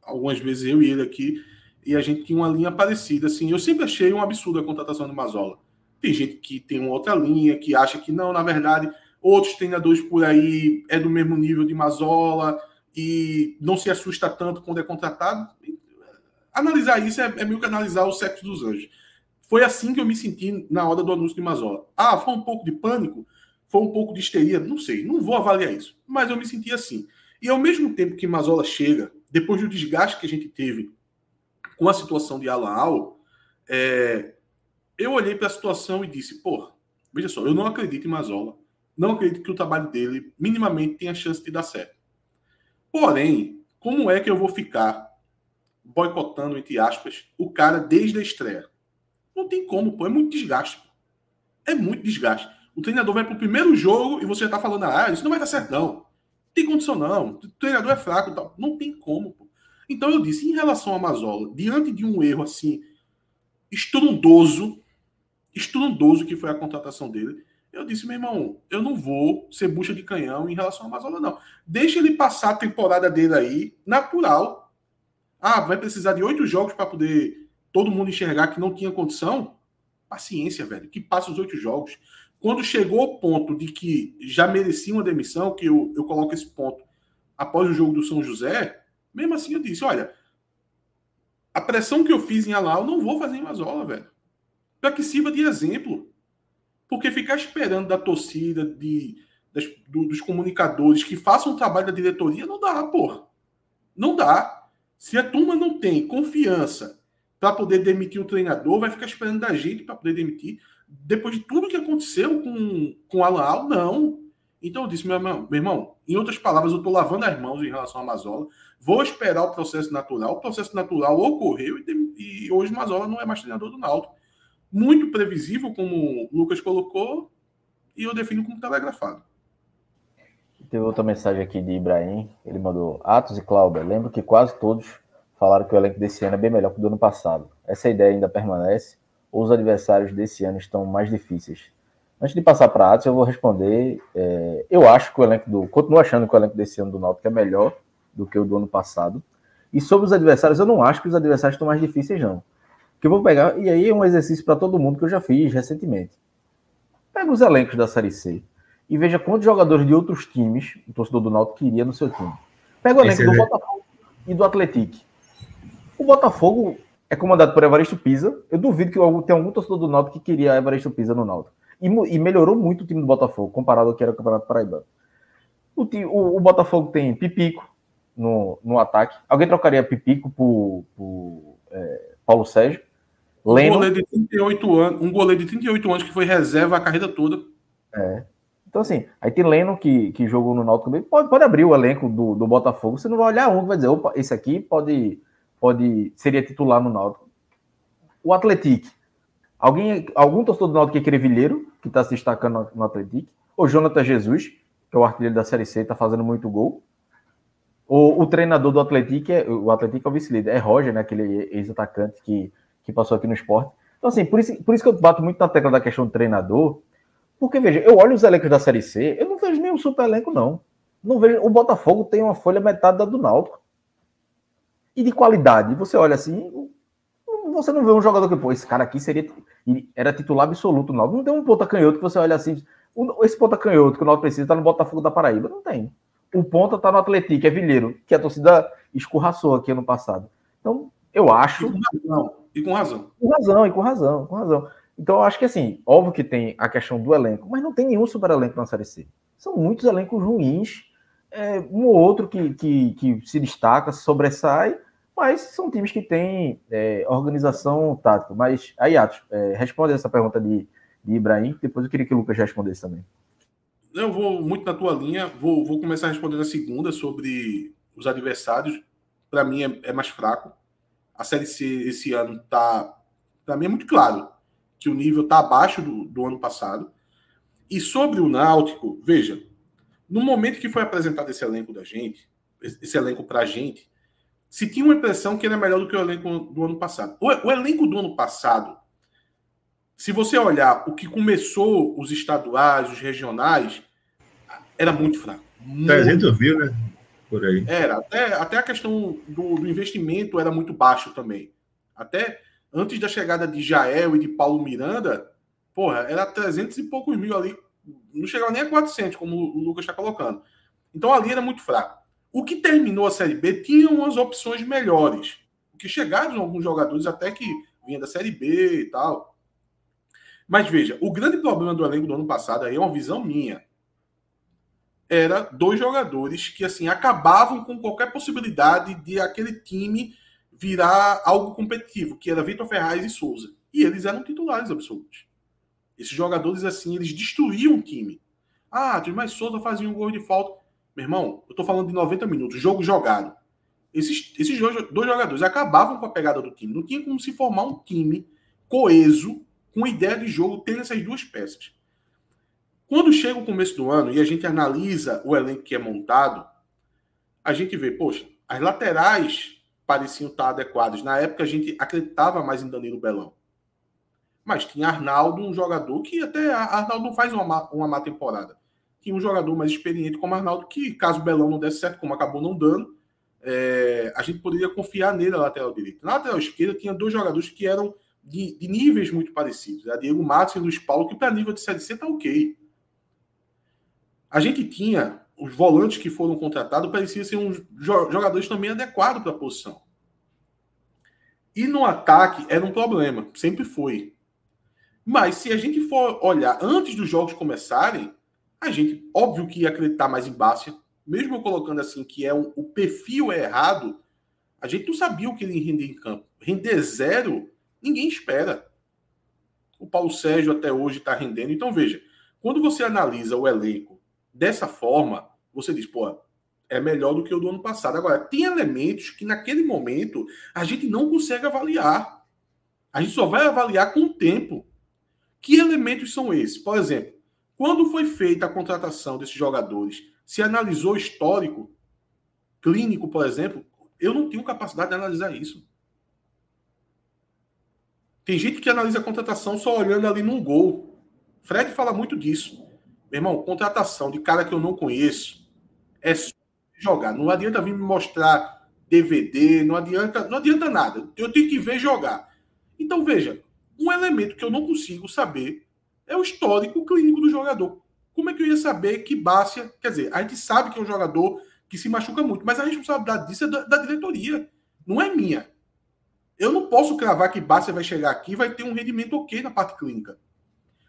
algumas vezes eu e ele aqui, e a gente tinha uma linha parecida. Assim, eu sempre achei um absurdo a contratação do Mazzola. Tem gente que tem uma outra linha, que acha que não, na verdade, outros treinadores por aí é do mesmo nível de Mazzola e não se assusta tanto quando é contratado. Analisar isso é meio que analisar o sexo dos anjos. Foi assim que eu me senti na hora do anúncio de Mazzola. Ah, foi um pouco de pânico? Foi um pouco de histeria? Não sei, não vou avaliar isso. Mas eu me senti assim. E ao mesmo tempo que Mazzola chega, depois do desgaste que a gente teve com a situação de Al-Ahly, eu olhei para a situação e disse, pô, veja só, eu não acredito em Mazzola. Não acredito que o trabalho dele minimamente tenha chance de dar certo. Porém, como é que eu vou ficar boicotando, entre aspas, o cara desde a estreia? Não tem como, pô. É muito desgaste. Pô. É muito desgaste. O treinador vai pro primeiro jogo e você já tá falando, isso não vai dar certo, não. Não tem condição, não. O treinador é fraco e tal. Não tem como, pô. Então eu disse, em relação a Mazzola, diante de um erro assim, estrondoso que foi a contratação dele, eu disse, meu irmão, eu não vou ser bucha de canhão em relação a Mazzola, não. Deixa ele passar a temporada dele aí, natural. Vai precisar de 8 jogos para poder todo mundo enxergar que não tinha condição, paciência, velho, que passa os 8 jogos. Quando chegou ao ponto de que já merecia uma demissão, que eu coloco esse ponto após o jogo do São José, mesmo assim eu disse, olha, a pressão que eu fiz em Al-Ahly, eu não vou fazer em Mazzola, velho. Para que sirva de exemplo. Porque ficar esperando da torcida, dos comunicadores que façam o trabalho da diretoria, não dá, porra. Não dá. Se a turma não tem confiança para poder demitir o treinador, vai ficar esperando da gente para poder demitir. Depois de tudo que aconteceu com o Al-Ahly, não. Então eu disse, meu irmão, em outras palavras, eu estou lavando as mãos em relação a Mazzola, vou esperar o processo natural. O processo natural ocorreu e hoje Mazzola não é mais treinador do Náutico. Muito previsível, como o Lucas colocou, e eu defino como telegrafado. Teve outra mensagem aqui de Ibrahim, ele mandou: Atos e Cláudia, lembro que quase todos falaram que o elenco desse ano é bem melhor que o do ano passado. Essa ideia ainda permanece ou os adversários desse ano estão mais difíceis? Antes de passar para Atos, eu vou responder. Eu acho que o elenco continuo achando que o elenco desse ano do Náutico é melhor do que o do ano passado. E sobre os adversários, eu não acho que os adversários estão mais difíceis, não. Que eu vou pegar, e aí é um exercício para todo mundo que eu já fiz recentemente. Pega os elencos da Série C e veja quantos jogadores de outros times o torcedor do Náutico queria no seu time. Pega o elenco do Botafogo e do Atlético. O Botafogo é comandado por Evaristo Pisa. Eu duvido que tenha algum torcedor do Náutico que queria Evaristo Pisa no Náutico. E melhorou muito o time do Botafogo, comparado ao que era o Campeonato Paraibano. O Botafogo tem Pipico no ataque. Alguém trocaria Pipico por Paulo Sérgio? Leno, Um goleiro de 38 anos que foi reserva a carreira toda. Então, assim, aí tem Leno que jogou no Náutico também. Pode abrir o elenco do Botafogo. Você não vai olhar um, vai dizer, opa, esse aqui seria titular no Náutico. O Atlético. Algum torcedor do Náutico que é Crevilheiro, que está se destacando no Atlético. O Jonathan Jesus, que é o artilheiro da Série C, está fazendo muito gol. O treinador do Atlético, o Atlético é o vice-líder, é Roger, né, aquele ex-atacante que passou aqui no esporte. Então, assim, por isso que eu bato muito na tecla da questão do treinador, porque, veja, eu olho os elencos da Série C, eu não vejo nenhum super elenco, não. Não vejo. O Botafogo tem uma folha metade da do Náutico. E de qualidade, você olha assim, você não vê um jogador que, pô, esse cara aqui era titular absoluto do Náutico. Não tem um ponta canhoto que você olha assim, esse ponta canhoto que o Náutico precisa tá no Botafogo da Paraíba. Não tem. O ponta tá no Atlético, é Vilheiro, que a torcida escorraçou aqui ano passado. Então, eu acho... E com razão. Com razão. Então, eu acho que, assim, óbvio que tem a questão do elenco, mas não tem nenhum super elenco na Série C. São muitos elencos ruins, um ou outro que se destaca, se sobressai, mas são times que têm organização tática. Mas, aí, Atos, responde essa pergunta de Ibrahim, depois eu queria que o Lucas respondesse também. Eu vou muito na tua linha, vou começar respondendo a segunda sobre os adversários. Para mim é mais fraco. A Série C esse ano tá, para mim é muito claro que o nível está abaixo do ano passado. E sobre o Náutico, veja, no momento que foi apresentado esse elenco pra gente, se tinha uma impressão que era melhor do que o elenco do ano passado. O elenco do ano passado, se você olhar o que começou os estaduais, os regionais, era muito fraco. 300 mil, né? Por aí. Era. Até a questão do investimento era muito baixo também. Até antes da chegada de Jael e de Paulo Miranda, porra, era 300 e poucos mil ali. Não chegava nem a 400, como o Lucas está colocando. Então ali era muito fraco. O que terminou a Série B tinha umas opções melhores. Porque chegaram alguns jogadores até que vinha da Série B e tal. Mas veja, o grande problema do elenco do ano passado, aí é uma visão minha, era 2 jogadores que assim acabavam com qualquer possibilidade de aquele time virar algo competitivo, que era Vitor Ferraz e Souza. E eles eram titulares absolutos. Esses jogadores, assim, eles destruíam o time. Mas Souza fazia um gol de falta. Meu irmão, eu tô falando de 90 minutos, jogo jogado. Esses 2 jogadores acabavam com a pegada do time. Não tinha como se formar um time coeso, com ideia de jogo, tendo essas 2 peças. Quando chega o começo do ano e a gente analisa o elenco que é montado, a gente vê, poxa, as laterais pareciam estar adequadas. Na época a gente acreditava mais em Danilo Belão. Mas tinha Arnaldo, um jogador que até Arnaldo não faz uma má temporada. Tinha um jogador mais experiente como Arnaldo, que caso o Belão não desse certo, como acabou não dando, a gente poderia confiar nele na lateral direita. Na lateral esquerda tinha 2 jogadores que eram de níveis muito parecidos. Diego Matos e Luiz Paulo, que para nível de Série C tá ok. A gente tinha os volantes que foram contratados, pareciam ser uns jogadores também adequados para a posição. E no ataque era um problema, sempre foi. Mas se a gente for olhar antes dos jogos começarem, a gente, óbvio que ia acreditar mais em Bárcia, mesmo colocando assim que o perfil é errado, a gente não sabia o que ele ia render em campo. Render 0, ninguém espera. O Paulo Sérgio até hoje está rendendo. Então veja, quando você analisa o elenco dessa forma, você diz, pô, é melhor do que o do ano passado. Agora, tem elementos que naquele momento a gente não consegue avaliar. A gente só vai avaliar com o tempo. Que elementos são esses? Por exemplo, quando foi feita a contratação desses jogadores, se analisou o histórico clínico, por exemplo, eu não tenho capacidade de analisar isso. Tem gente que analisa a contratação só olhando ali num gol. Fred fala muito disso. Meu irmão, contratação de cara que eu não conheço é só jogar. Não adianta vir me mostrar DVD, não adianta nada. Eu tenho que ver jogar. Então, veja, um elemento que eu não consigo saber é o histórico clínico do jogador. Como é que eu ia saber que Bárcia... Quer dizer, a gente sabe que é um jogador que se machuca muito, mas a responsabilidade disso é da diretoria. Não é minha. Eu não posso cravar que Bárcia vai chegar aqui e vai ter um rendimento ok na parte clínica.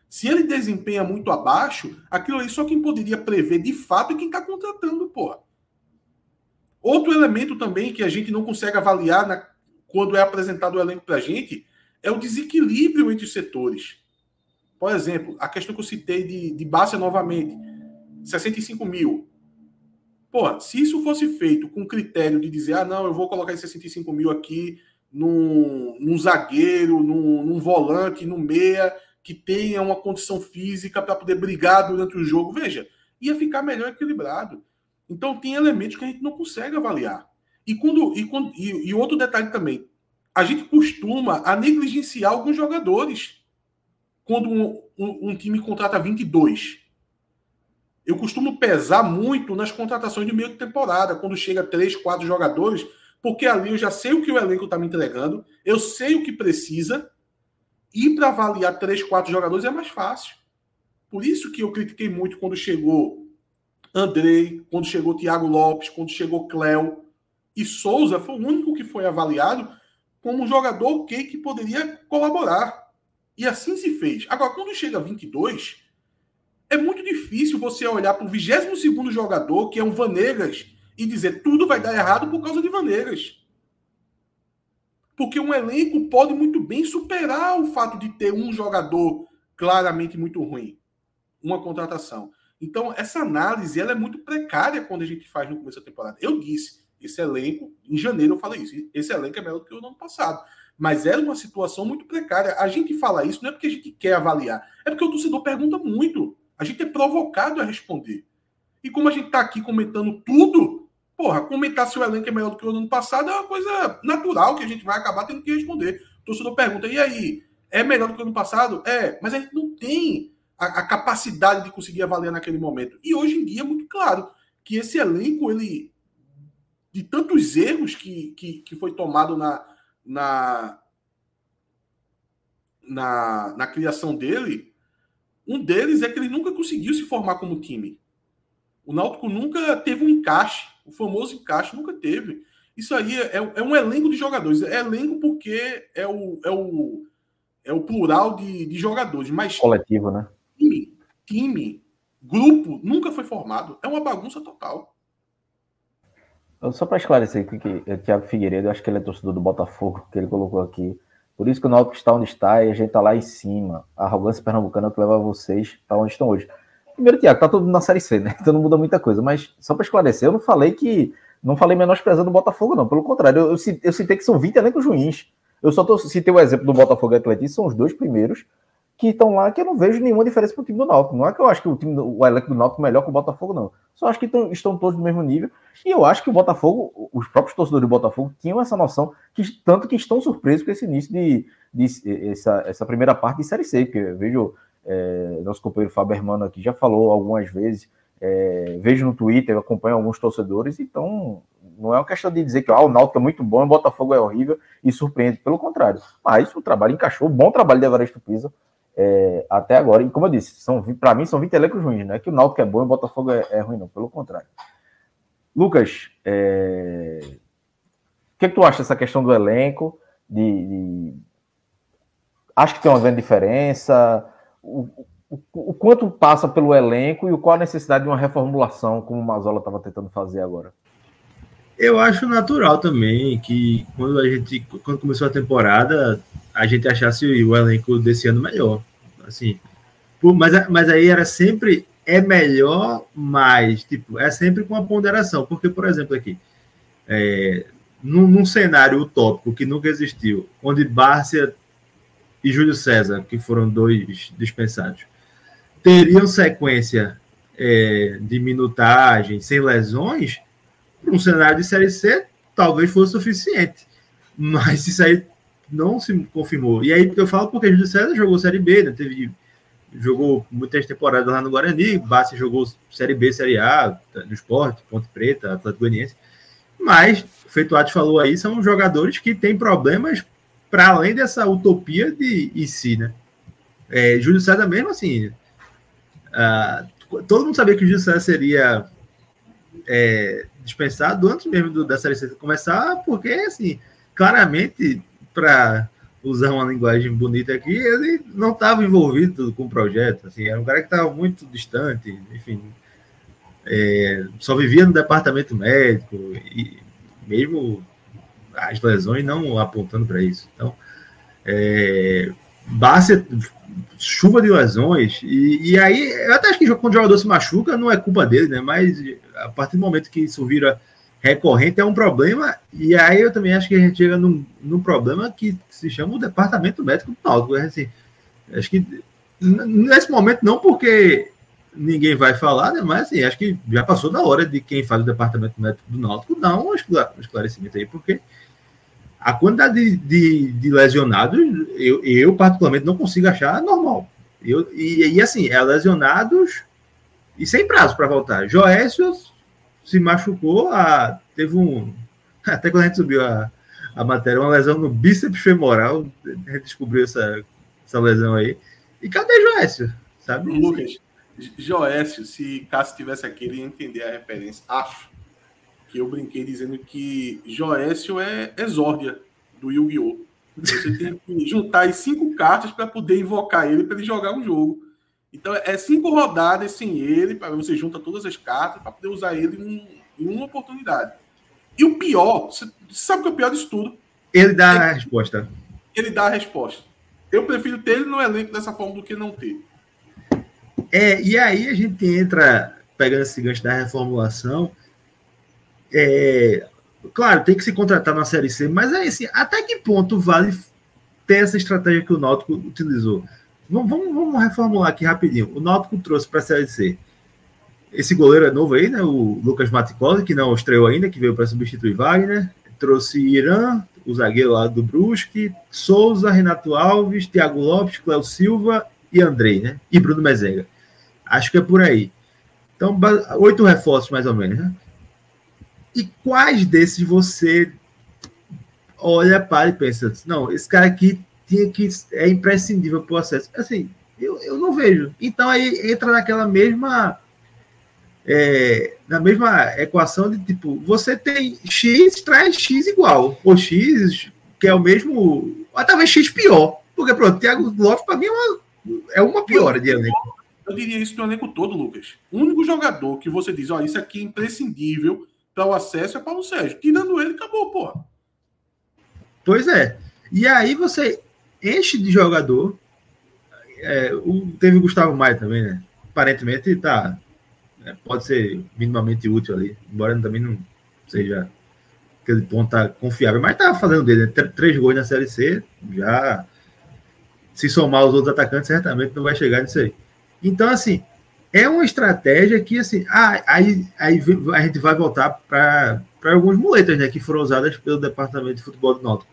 Se ele desempenha muito abaixo, aquilo aí só quem poderia prever de fato é quem está contratando, porra. Outro elemento também que a gente não consegue avaliar quando é apresentado o elenco pra gente é o desequilíbrio entre os setores. Por exemplo, a questão que eu citei de Bárcia novamente, 65 mil. Pô, se isso fosse feito com critério de dizer, não, eu vou colocar esses 65 mil aqui num zagueiro, num volante, num meia, que tenha uma condição física para poder brigar durante o jogo, veja, ia ficar melhor equilibrado. Então tem elementos que a gente não consegue avaliar. E outro detalhe também, a gente costuma a negligenciar alguns jogadores quando um time contrata 22. Eu costumo pesar muito nas contratações de meio de temporada, quando chega 3, 4 jogadores, porque ali eu já sei o que o elenco está me entregando, eu sei o que precisa, e para avaliar 3, 4 jogadores é mais fácil. Por isso que eu critiquei muito quando chegou Andrei, quando chegou Thiago Lopes, quando chegou Cléo, e Souza foi o único que foi avaliado como um jogador ok que poderia colaborar. E assim se fez. Agora, quando chega 22, é muito difícil você olhar para o 22º jogador, que é um Vanegas, e dizer tudo vai dar errado por causa de Vanegas. Porque um elenco pode muito bem superar o fato de ter um jogador claramente muito ruim. Uma contratação. Então, essa análise ela é muito precária quando a gente faz no começo da temporada. Eu disse, esse elenco, em janeiro eu falei isso, esse elenco é melhor do que o ano passado. Mas era uma situação muito precária. A gente fala isso não é porque a gente quer avaliar, é porque o torcedor pergunta muito. A gente é provocado a responder. E como a gente está aqui comentando tudo, comentar se o elenco é melhor do que o ano passado é uma coisa natural que a gente vai acabar tendo que responder. O torcedor pergunta, e aí, é melhor do que o ano passado? É, mas a gente não tem a capacidade de conseguir avaliar naquele momento. E hoje em dia é muito claro que esse elenco, ele, de tantos erros que foi tomado na criação dele, um deles é que ele nunca conseguiu se formar como time. O Náutico nunca teve um encaixe, o famoso encaixe nunca teve. Isso aí é um elenco de jogadores. É elenco porque é o plural de jogadores. Mas coletivo, né? Time, grupo, nunca foi formado. É uma bagunça total. Só para esclarecer aqui, que é Thiago Figueiredo, eu acho que ele é torcedor do Botafogo, que ele colocou aqui. Por isso que o Náutico está onde está e a gente está lá em cima. A arrogância pernambucana que leva vocês para onde estão hoje. Primeiro, Thiago, tá todo mundo na Série C, né? Então não muda muita coisa. Mas só para esclarecer, eu não falei menosprezando o Botafogo, não. Pelo contrário, eu citei que são 20 elencos ruins. Eu só citei o exemplo do Botafogo e Atlético, são os dois primeiros que estão lá, que eu não vejo nenhuma diferença para o time do Náutico. Não é que eu acho que o elenco do Náutico é melhor que o Botafogo, não. Só acho que estão todos no mesmo nível. E eu acho que o Botafogo, os próprios torcedores do Botafogo tinham essa noção, tanto que estão surpresos com esse início essa primeira parte de Série C, porque eu vejo nosso companheiro Fábio Hermano aqui já falou algumas vezes, vejo no Twitter, acompanho alguns torcedores, então não é uma questão de dizer que o Náutico é muito bom, o Botafogo é horrível e surpreende, pelo contrário. Mas o trabalho encaixou, bom trabalho de Evaristo Pisa, até agora, e como eu disse, para mim são 20 elencos ruins, não é que o Náutico é bom e o Botafogo é ruim, não, pelo contrário. Lucas, o que tu acha dessa questão do elenco? Acho que tem uma grande diferença, o quanto passa pelo elenco e qual a necessidade de uma reformulação, como o Mazzola estava tentando fazer agora? Eu acho natural também que quando começou a temporada, a gente achasse o elenco desse ano melhor. Assim, mas aí era sempre melhor, mas tipo, é sempre com a ponderação. Porque, por exemplo, aqui, num cenário utópico que nunca existiu, onde Bárcia e Júlio César, que foram 2 dispensados, teriam sequência de minutagem, sem lesões, um cenário de Série C talvez fosse suficiente. Mas isso aí não se confirmou. E aí eu falo porque Júlio César jogou Série B, né? Jogou muitas temporadas lá no Guarani, Bassi jogou Série B, Série A, no Sport, Ponte Preta, Atlético Goianiense. Mas, feito o Atos falou aí, são jogadores que têm problemas para além dessa utopia de si, né? Júlio César mesmo, assim, todo mundo sabia que o Júlio César seria dispensado antes mesmo da Série C começar, porque, assim, claramente, para usar uma linguagem bonita aqui, ele não estava envolvido com o projeto, assim, era um cara que estava muito distante, enfim, só vivia no departamento médico, e mesmo as lesões não apontando para isso. Então, Bárcia, chuva de lesões, e aí eu até acho que quando o jogador se machuca não é culpa dele, né? Mas a partir do momento que isso vira recorrente é um problema, e aí eu também acho que a gente chega num problema que se chama o departamento médico do Náutico. Assim, acho que nesse momento não, porque ninguém vai falar, né? Mas assim, acho que já passou da hora de quem faz o departamento médico do Náutico dar um esclarecimento aí, porque a quantidade de lesionados, eu particularmente não consigo achar normal. E assim, lesionados e sem prazo para voltar. Joécio se machucou, teve até quando a gente subiu a matéria, uma lesão no bíceps femoral, a gente descobriu essa lesão aí. E cadê Joécio? Sabe? Lucas, Joécio, se Cássio tivesse aqui, ele ia entender a referência. Acho que eu brinquei dizendo que Joécio é Exórdia do Yu-Gi-Oh! Você tem que juntar as 5 cartas para poder invocar ele para ele jogar um jogo. Então, 5 rodadas sem ele, para você junta todas as cartas para poder usar ele em uma oportunidade. E o pior, você sabe o que é o pior disso tudo? Ele dá a resposta. Ele dá a resposta. Eu prefiro ter ele no elenco dessa forma do que não ter. E aí a gente entra, pegando esse gancho da reformulação, claro, tem que se contratar na Série C, mas aí assim, até que ponto vale ter essa estratégia que o Náutico utilizou? Vamos reformular aqui rapidinho. O Náutico trouxe para a Série C esse goleiro novo aí, né? O Lucas Maticosa, que não estreou ainda, que veio para substituir Wagner. Trouxe Irã, o zagueiro lá do Brusque, Souza, Renato Alves, Thiago Lopes, Cléo Silva e Andrei, né? E Bruno Mezenga. Acho que é por aí. Então, 8 reforços mais ou menos, né? E quais desses você olha para e pensa, não, esse cara aqui é imprescindível para o acesso? Assim, eu não vejo. Então aí entra naquela mesma na mesma equação de tipo, você tem X, traz X igual, ou X que é o mesmo, ou talvez X pior, porque pronto, Thiago Lopes para mim é uma piora de elenco. Eu diria isso no elenco todo, Lucas. O único jogador que você diz, isso aqui é imprescindível para o acesso é Paulo Sérgio. Tirando ele, acabou, porra. Pois é. E aí você enche de jogador. Teve o Gustavo Maia também, né? Aparentemente pode ser minimamente útil ali, embora também não seja aquele ponta confiável, mas tá fazendo dele, né? 3 gols na Série C, já se somar os outros atacantes, certamente não vai chegar nisso aí. Então, assim, é uma estratégia que, assim, aí a gente vai voltar para algumas muletas, né, que foram usadas pelo Departamento de Futebol do Náutico.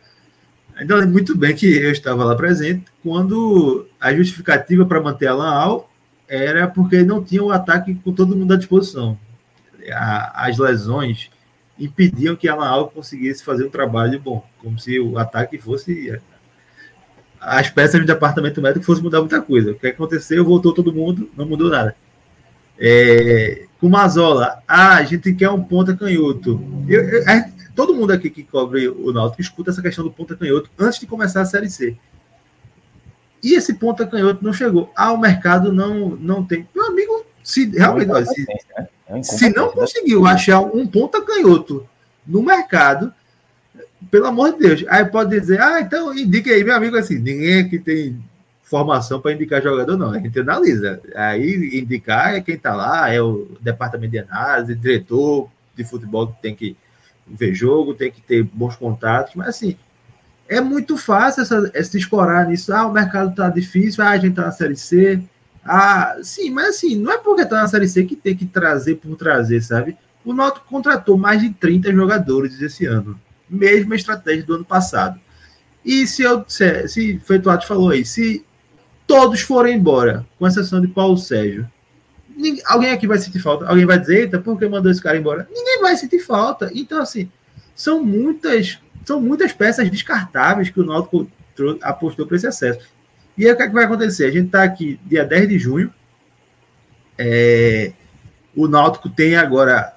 Então, é muito bem que eu estava lá presente quando a justificativa para manter Alan Al era porque não tinha o ataque com todo mundo à disposição. As lesões impediam que Alan Al conseguisse fazer um trabalho bom, como se o ataque fosse... as peças do departamento médico fossem mudar muita coisa. O que aconteceu? Voltou todo mundo, não mudou nada. Com Mazola, a gente quer um ponta canhoto. Todo mundo aqui que cobre o Náutico escuta essa questão do ponta canhoto antes de começar a Série C. E esse ponta canhoto não chegou. O mercado não tem. Meu amigo, se realmente se não conseguiu achar um ponta canhoto no mercado, pelo amor de Deus, aí pode dizer, então indique aí, meu amigo, assim, ninguém aqui tem formação para indicar jogador, não, a gente analisa. Aí indicar é quem está lá, é o departamento de análise, diretor de futebol que tem que ver jogo, tem que ter bons contatos, mas assim, é muito fácil se escorar nisso. O mercado está difícil, a gente está na Série C. Sim, mas assim, não é porque está na Série C que tem que trazer por trazer, sabe? O Náutico contratou mais de 30 jogadores esse ano. Mesma estratégia do ano passado. E se feito o Atos falou aí, se todos forem embora, com exceção de Paulo Sérgio, alguém aqui vai sentir falta? Alguém vai dizer, eita, por que mandou esse cara embora? Ninguém vai sentir falta. Então, assim, são muitas peças descartáveis que o Náutico apostou para esse acesso. E aí o que é que vai acontecer? A gente está aqui dia 10 de junho. O Náutico tem agora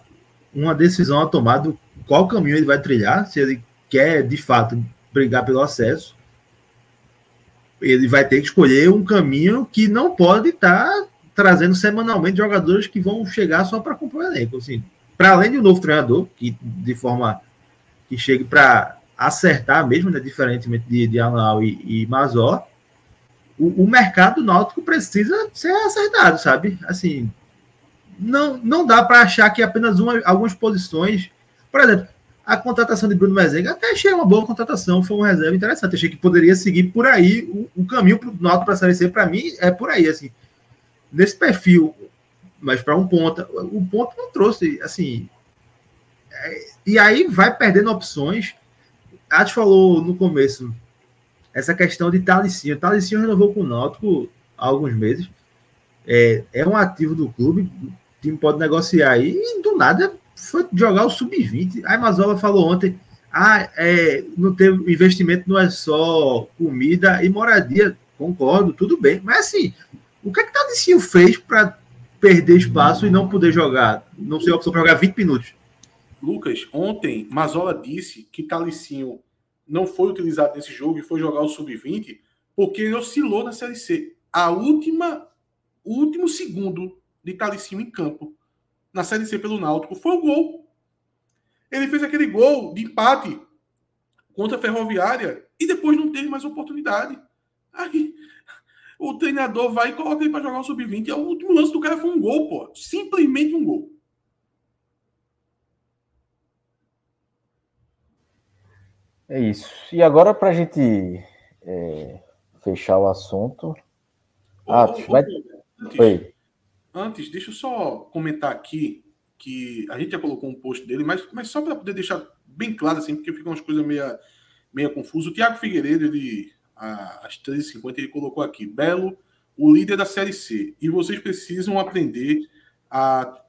uma decisão a tomar do qual caminho ele vai trilhar, se ele quer, de fato, brigar pelo acesso. Ele vai ter que escolher um caminho que não pode estar trazendo semanalmente jogadores que vão chegar só para compor o elenco. Assim, para além de um novo treinador, que de forma que chegue para acertar mesmo, né, diferentemente de Alau e Mazó, o mercado do Náutico precisa ser acertado, sabe? Assim, não dá para achar que apenas algumas posições... Por exemplo, a contratação de Bruno Mezenga, até achei uma boa contratação, foi uma reserva interessante. Achei que poderia seguir por aí. O caminho para o Náutico para a Série C, para mim, é por aí, assim. Nesse perfil, mas para um ponta, o ponto não trouxe, assim... E aí vai perdendo opções. A gente falou no começo essa questão de Thalicinho. Thalicinho renovou com o Náutico há alguns meses. É um ativo do clube. O time pode negociar aí. E do nada foi jogar o sub-20. Aí Mazola falou ontem: não ter investimento não é só comida e moradia. Concordo, tudo bem. Mas assim, o que Thalicinho fez para perder espaço e não poder jogar? Não ser a opção para jogar 20 minutos. Lucas, ontem Mazola disse que Thalicinho não foi utilizado nesse jogo e foi jogar o sub-20 porque ele oscilou na Série C. O último segundo de Thalicinho em campo na Série C pelo Náutico foi o gol. Ele fez aquele gol de empate contra a Ferroviária e depois não teve mais oportunidade. Aí o treinador vai e coloca ele para jogar o sub-20 e o último lance do cara foi um gol, pô. Simplesmente um gol. É isso. E agora, para a gente fechar o assunto... Antes, deixa eu só comentar aqui que a gente já colocou um post dele, mas só para poder deixar bem claro, assim, porque ficam umas coisas meio confusas. O Thiago Figueiredo, às 13h50, ele colocou aqui: Belo, o líder da Série C, e vocês precisam aprender a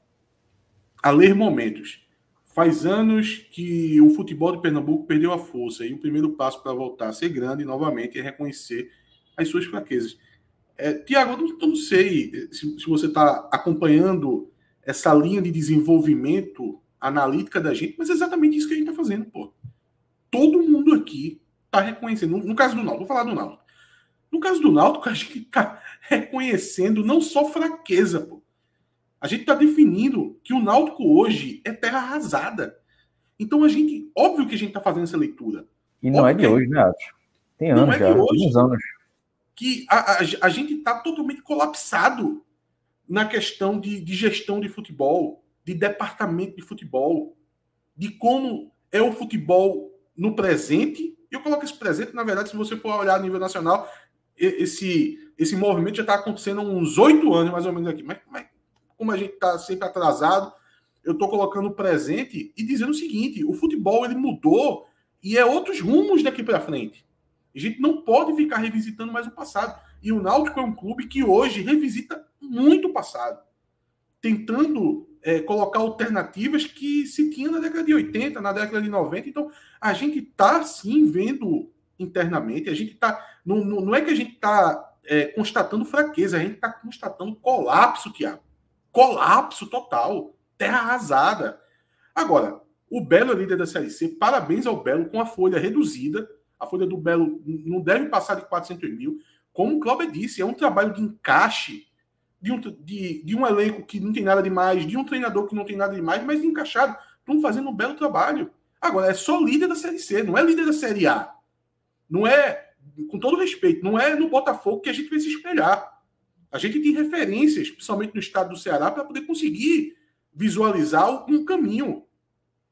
ler momentos. Faz anos que o futebol de Pernambuco perdeu a força e o primeiro passo para voltar a ser grande novamente é reconhecer as suas fraquezas. Tiago, eu não sei se você está acompanhando essa linha de desenvolvimento analítica da gente, mas é exatamente isso que a gente está fazendo, pô. Todo mundo aqui está reconhecendo. No caso do Náutico, vou falar do Náutico. No caso do Náutico, a gente está reconhecendo não só fraqueza, pô. A gente está definindo que o Náutico hoje é terra arrasada. Então óbvio que a gente está fazendo essa leitura. E não óbvio é de hoje, né, Atos? Tem anos já, alguns anos. Que a gente está totalmente colapsado na questão de gestão de futebol, de departamento de futebol, de como é o futebol no presente. Eu coloco esse presente, na verdade, se você for olhar a nível nacional, esse movimento já está acontecendo há uns 8 anos, mais ou menos, aqui. Mas como a gente está sempre atrasado, eu estou colocando o presente e dizendo o seguinte: o futebol ele mudou e é outros rumos daqui para frente. A gente não pode ficar revisitando mais o passado. E o Náutico é um clube que hoje revisita muito o passado, tentando colocar alternativas que se tinha na década de 80, na década de 90. Então, a gente está, sim, vendo internamente. A gente está... Não é que a gente está constatando fraqueza, a gente está constatando colapso, Thiago. Colapso total. Terra arrasada. Agora, o Belo é líder da Série C. Parabéns ao Belo com a folha reduzida. A folha do Belo não deve passar de 400 mil. Como o Cláudio disse, é um trabalho de encaixe de um elenco que não tem nada demais, de um treinador que não tem nada demais, mas encaixado. Estão fazendo um belo trabalho. Agora, é só líder da Série C, não é líder da Série A. Não é, com todo respeito, não é no Botafogo que a gente vai se espelhar. A gente tem referências, principalmente no estado do Ceará, para poder conseguir visualizar um caminho.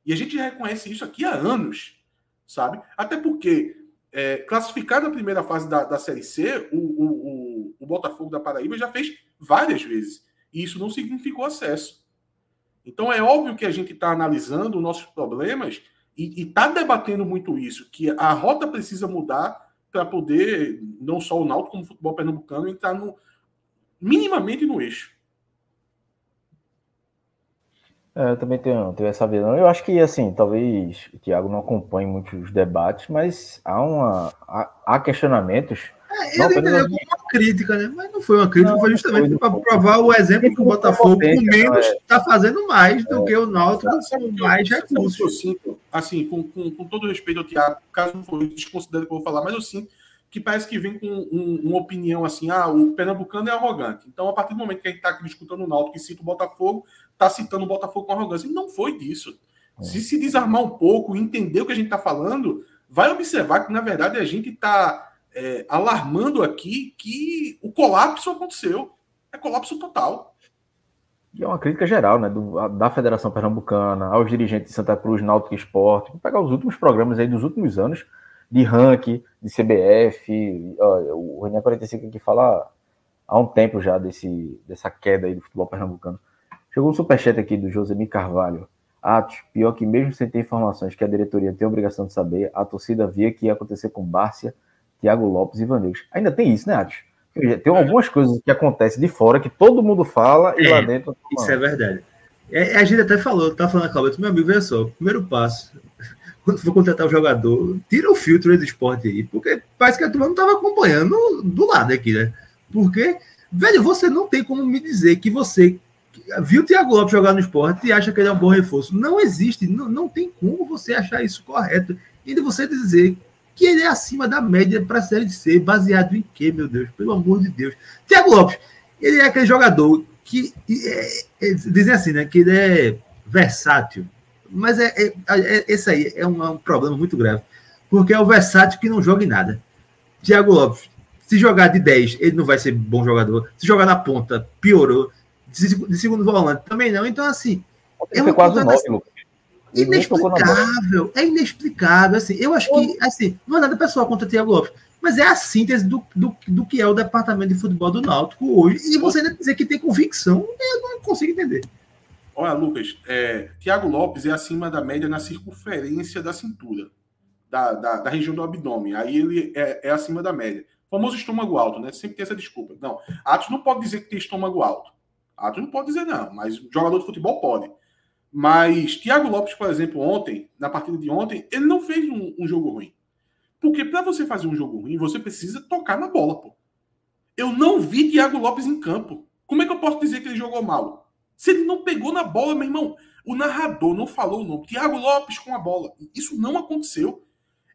E a gente já reconhece isso aqui há anos, sabe? Até porque, classificado na primeira fase da Série C, o Botafogo da Paraíba já fez várias vezes. E isso não significou acesso. Então é óbvio que a gente está analisando os nossos problemas e está debatendo muito isso, que a rota precisa mudar para poder, não só o Náutico, como o futebol pernambucano, entrar minimamente no eixo. Eu também tenho essa visão. Eu acho que, assim, talvez o Thiago não acompanhe muitos debates, mas há questionamentos. Ele entendeu como uma crítica, né? Mas não foi uma crítica, foi justamente para provar o exemplo que o Botafogo, com menos, está fazendo mais do que o Náutico com mais recursos. Eu sinto, assim, com todo respeito ao Thiago, caso não for, desconsidere o que eu vou falar, mas eu sinto que parece que vem com uma opinião assim: o pernambucano é arrogante. Então, a partir do momento que a gente está aqui discutindo o Náutico e cita o Botafogo, está citando o Botafogo com arrogância. E não foi disso. Se desarmar um pouco e entender o que a gente está falando, vai observar que, na verdade, a gente está alarmando aqui que o colapso aconteceu. É colapso total. E é uma crítica geral, né, da Federação Pernambucana, aos dirigentes de Santa Cruz, Náutico e Sport. Vou pegar os últimos programas aí dos últimos anos, de ranking, de CBF. O Renan 45 aqui fala há um tempo já dessa queda aí do futebol pernambucano. Chegou um superchat aqui do Josemir Carvalho. Atos, pior que mesmo sem ter informações que a diretoria tem a obrigação de saber, a torcida via que ia acontecer com Bárcia, Thiago Lopes e Vanilson. Ainda tem isso, né, Atos? Tem algumas coisas que acontecem de fora que todo mundo fala e lá dentro... Isso é verdade. A gente até falou, tá falando, Cláudio, meu amigo, veja só, o primeiro passo, quando for contratar o jogador, tira o filtro do esporte aí, porque parece que a turma não estava acompanhando do lado aqui, né? Porque, velho, você não tem como me dizer que você viu o Thiago Lopes jogar no esporte e acha que ele é um bom reforço. Não existe, não tem como você achar isso correto. E de você dizer que ele é acima da média para a Série C, baseado em quê, meu Deus? Pelo amor de Deus. Thiago Lopes, ele é aquele jogador que, dizem assim, né, que ele é versátil, mas esse aí é um problema muito grave, porque é o versátil que não joga em nada. Thiago Lopes, se jogar de 10, ele não vai ser bom jogador. Se jogar na ponta, piorou. De segundo volante, também não. Então, assim... É uma quase 9, Lucas. Inexplicável, é inexplicável, assim, eu acho que, assim, não é nada pessoal contra o Thiago Lopes, mas é a síntese do que é o departamento de futebol do Náutico hoje, e você ainda dizer que tem convicção, eu não consigo entender. Olha, Lucas, Thiago Lopes é acima da média na circunferência da cintura, da região do abdômen, aí ele é acima da média. O famoso estômago alto, né? Sempre tem essa desculpa. Não, Atos não pode dizer que tem estômago alto. Atos não pode dizer não, mas jogador de futebol pode. Mas Thiago Lopes, por exemplo, ontem, na partida de ontem, ele não fez um jogo ruim. Porque para você fazer um jogo ruim, você precisa tocar na bola, pô. Eu não vi Thiago Lopes em campo. Como é que eu posso dizer que ele jogou mal? Se ele não pegou na bola, meu irmão, o narrador não falou o nome. Thiago Lopes com a bola. Isso não aconteceu.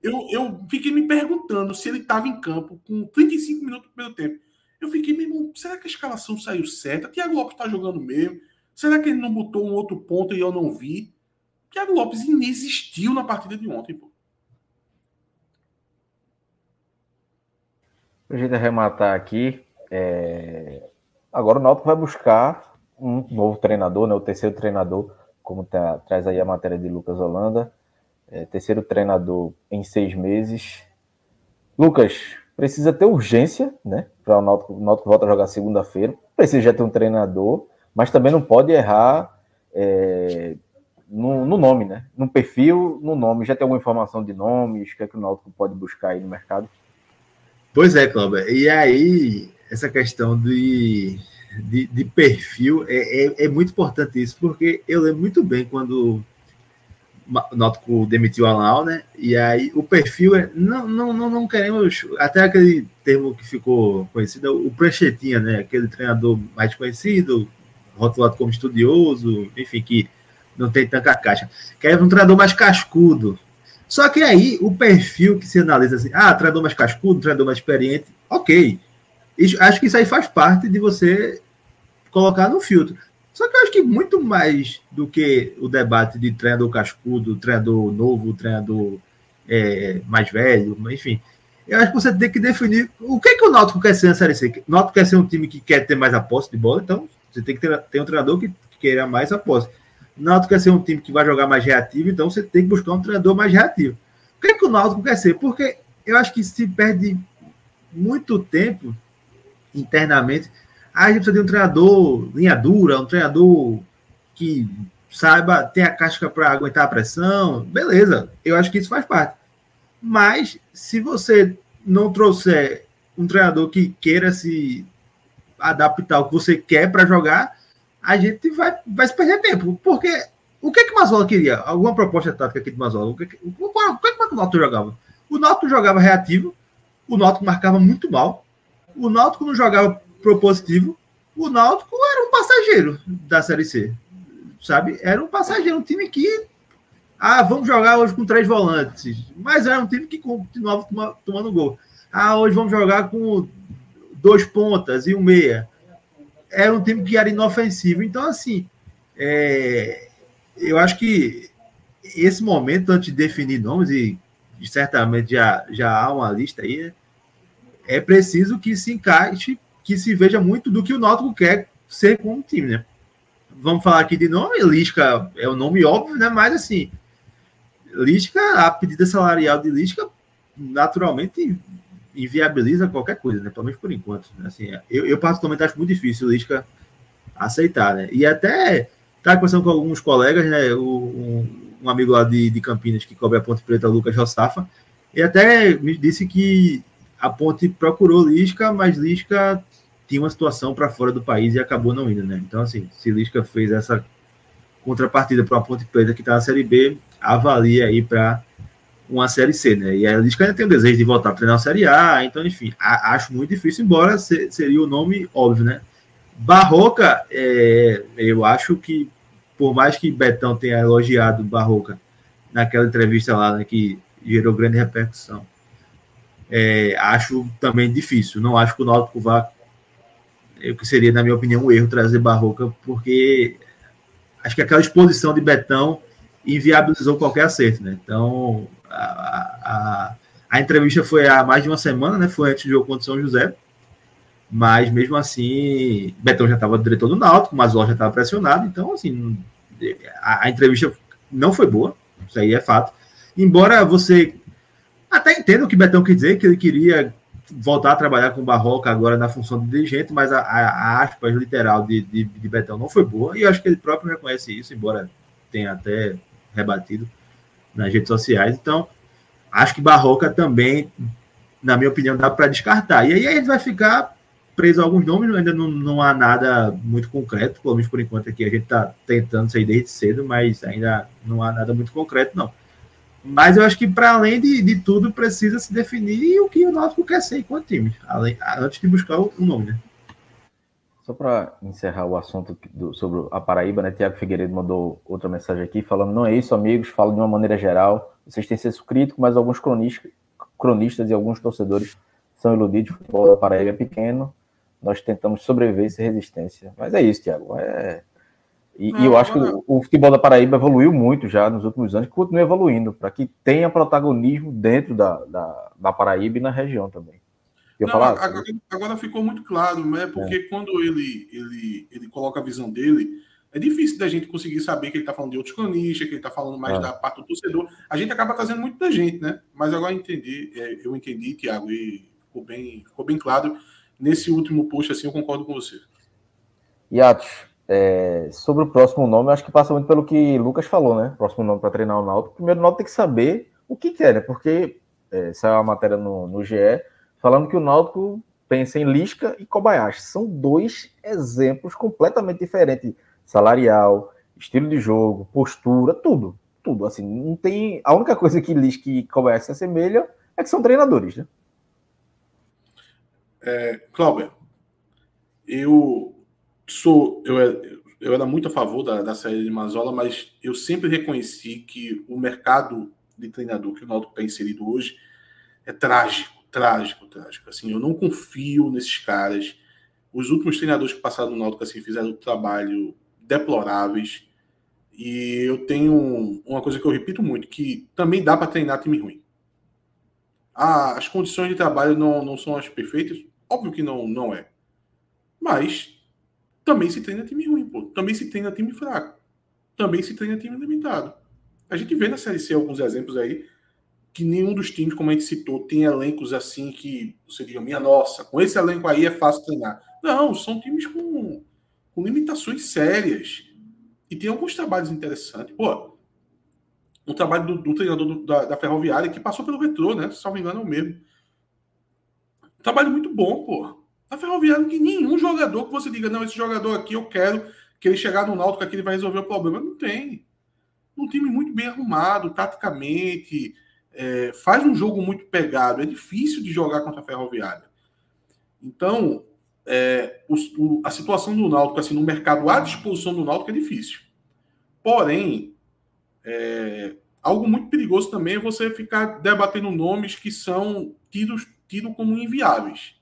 Eu fiquei me perguntando se ele estava em campo com 35 minutos do primeiro tempo. Eu fiquei, meu irmão, será que a escalação saiu certa? Thiago Lopes está jogando mesmo? Será que ele não botou um outro ponto e eu não vi? Thiago Lopes inexistiu na partida de ontem, pô. Para a gente arrematar aqui, agora o Náutico vai buscar um novo treinador, né? O terceiro treinador, como traz aí a matéria de Lucas Holanda. Terceiro treinador em 6 meses. Lucas, precisa ter urgência, né? Para o Náutico volta a jogar segunda-feira. Precisa já ter um treinador, mas também não pode errar no nome, né? No perfil, no nome. Já tem alguma informação de nomes? O que é que o Náutico pode buscar aí no mercado? Pois é, Cláudio. E aí, essa questão de perfil é muito importante isso, porque eu lembro muito bem quando o Náutico demitiu a Lau, né? E aí o perfil não queremos, até aquele termo que ficou conhecido, o pranchetinha, né? Aquele treinador mais conhecido, rotulado como estudioso, enfim, que não tem tanta caixa. Queremos um treinador mais cascudo. Só que aí o perfil que se analisa assim, treinador mais cascudo, treinador mais experiente, ok. Acho que isso aí faz parte de você colocar no filtro. Só que eu acho que muito mais do que o debate de treinador cascudo, treinador novo, treinador mais velho, enfim, eu acho que você tem que definir o que o Náutico quer ser na Série C. O Náutico quer ser um time que quer ter mais a posse de bola, então você tem que ter um treinador que queira mais a posse. O Náutico quer ser um time que vai jogar mais reativo, então você tem que buscar um treinador mais reativo. O que o Náutico quer ser? Porque eu acho que se perde muito tempo internamente. A gente precisa de um treinador linha dura, um treinador que saiba, tem a casca para aguentar a pressão. Beleza, eu acho que isso faz parte. Mas se você não trouxer um treinador que queira se adaptar ao que você quer para jogar, a gente vai se perder tempo. Porque o que o Mazzola queria? Alguma proposta tática aqui de Mazzola? O que o Náutico jogava? O Náutico jogava reativo, o Náutico marcava muito mal, o Náutico não jogava propositivo, o Náutico era um passageiro da Série C, sabe? Era um passageiro, um time que vamos jogar hoje com 3 volantes, mas era um time que continuava tomando gol. Hoje vamos jogar com 2 pontas e um meia. Era um time que era inofensivo. Então, assim, eu acho que esse momento, antes de definir nomes, e certamente já há uma lista aí, né? É preciso que se encaixe, que se veja muito do que o Náutico quer ser como time, né? Vamos falar aqui de nome, Lisca é o nome óbvio, né? Mas assim, Lisca, a pedida salarial de Lisca naturalmente inviabiliza qualquer coisa, né? Pelo menos por enquanto. Assim, eu particularmente acho muito difícil o Lisca aceitar, né? E até tá conversando com alguns colegas, né? Um amigo lá de Campinas que cobre a Ponte Preta, Lucas Rossafa, e até me disse que a Ponte procurou Lisca, mas Lisca tinha uma situação para fora do país e acabou não indo, né? Então, assim, se Lisca fez essa contrapartida para uma Ponte Preta que está na Série B, avalia aí para uma Série C, né? E a Lisca ainda tem o desejo de voltar a treinar a Série A, então, enfim, acho muito difícil, embora seria o nome óbvio, né? Barroca, eu acho que, por mais que Betão tenha elogiado Barroca naquela entrevista lá, né, que gerou grande repercussão, acho também difícil. Não acho que o Náutico vá, o que seria, na minha opinião, um erro trazer Barroca, porque acho que aquela exposição de Betão inviabilizou qualquer acerto, né? Então, a entrevista foi há mais de uma semana, né? Foi antes do jogo contra o São José, mas mesmo assim, Betão já estava diretor do Náutico, mas o já estava pressionado, então, assim, a entrevista não foi boa, isso aí é fato. Embora você até entenda o que Betão quer dizer, que ele queria voltar a trabalhar com o Barroca agora na função de dirigente, mas a aspas literal de Betão não foi boa, e eu acho que ele próprio reconhece isso, embora tenha até rebatido nas redes sociais. Então, acho que Barroca também, na minha opinião, dá para descartar. E aí a gente vai ficar preso a alguns nomes, ainda não há nada muito concreto, pelo menos por enquanto aqui a gente está tentando sair desde cedo, mas ainda não há nada muito concreto, não. Mas eu acho que, para além de tudo, precisa se definir o que o Náutico quer ser enquanto time, antes de buscar o nome, né? Só para encerrar o assunto sobre a Paraíba, né? Tiago Figueiredo mandou outra mensagem aqui, falando: não é isso, amigos, falo de uma maneira geral, vocês têm senso crítico, mas alguns cronistas e alguns torcedores são iludidos, o futebol da Paraíba é pequeno, nós tentamos sobreviver e ser resistência. Mas é isso, Tiago, E eu acho que o futebol da Paraíba evoluiu muito já nos últimos anos, continua evoluindo, para que tenha protagonismo dentro da Paraíba e na região também. Agora ficou muito claro, né? Porque quando ele coloca a visão dele, é difícil da gente conseguir saber que ele está falando de outros cronistas, que ele está falando mais da parte do torcedor. A gente acaba trazendo muito da gente, né? Mas agora eu entendi, Thiago, e ficou bem claro. Nesse último post, assim, eu concordo com você. Yatos, sobre o próximo nome, eu acho que passa muito pelo que Lucas falou, né? Próximo nome para treinar o Náutico. Primeiro, o Náutico tem que saber o que quer, né? Porque saiu uma matéria no GE falando que o Náutico pensa em Lisca e Kobayashi. São dois exemplos completamente diferentes. Salarial, estilo de jogo, postura, tudo. Assim, não tem... A única coisa que Lisca e Kobayashi se assemelham é que são treinadores, né? Cláudio, eu era muito a favor da saída de Mazola, mas eu sempre reconheci que o mercado de treinador que o Náutico está inserido hoje é trágico. Assim, eu não confio nesses caras. Os últimos treinadores que passaram no Náutico assim, fizeram um trabalho deploráveis. E eu tenho uma coisa que eu repito muito, que também dá para treinar time ruim. As condições de trabalho não são as perfeitas. Óbvio que não é. Mas também se treina time ruim, pô. Também se treina time fraco. Também se treina time limitado. A gente vê na Série C alguns exemplos aí que nenhum dos times, como a gente citou, tem elencos assim que você diga, minha nossa, com esse elenco aí é fácil treinar. Não, são times com limitações sérias. E tem alguns trabalhos interessantes. Pô, um trabalho do treinador da Ferroviária que passou pelo Retrô, né? Se não me engano, é o mesmo. Um trabalho muito bom, pô. Na Ferroviária não tem nenhum jogador que você diga, não, esse jogador aqui eu quero que ele chegar no Náutico aqui ele vai resolver o problema. Não tem. Um time muito bem arrumado, taticamente, faz um jogo muito pegado. É difícil de jogar contra a Ferroviária. Então, a situação do Náutico, assim, no mercado à disposição do Náutico é difícil. Porém, algo muito perigoso também é você ficar debatendo nomes que são tidos como inviáveis.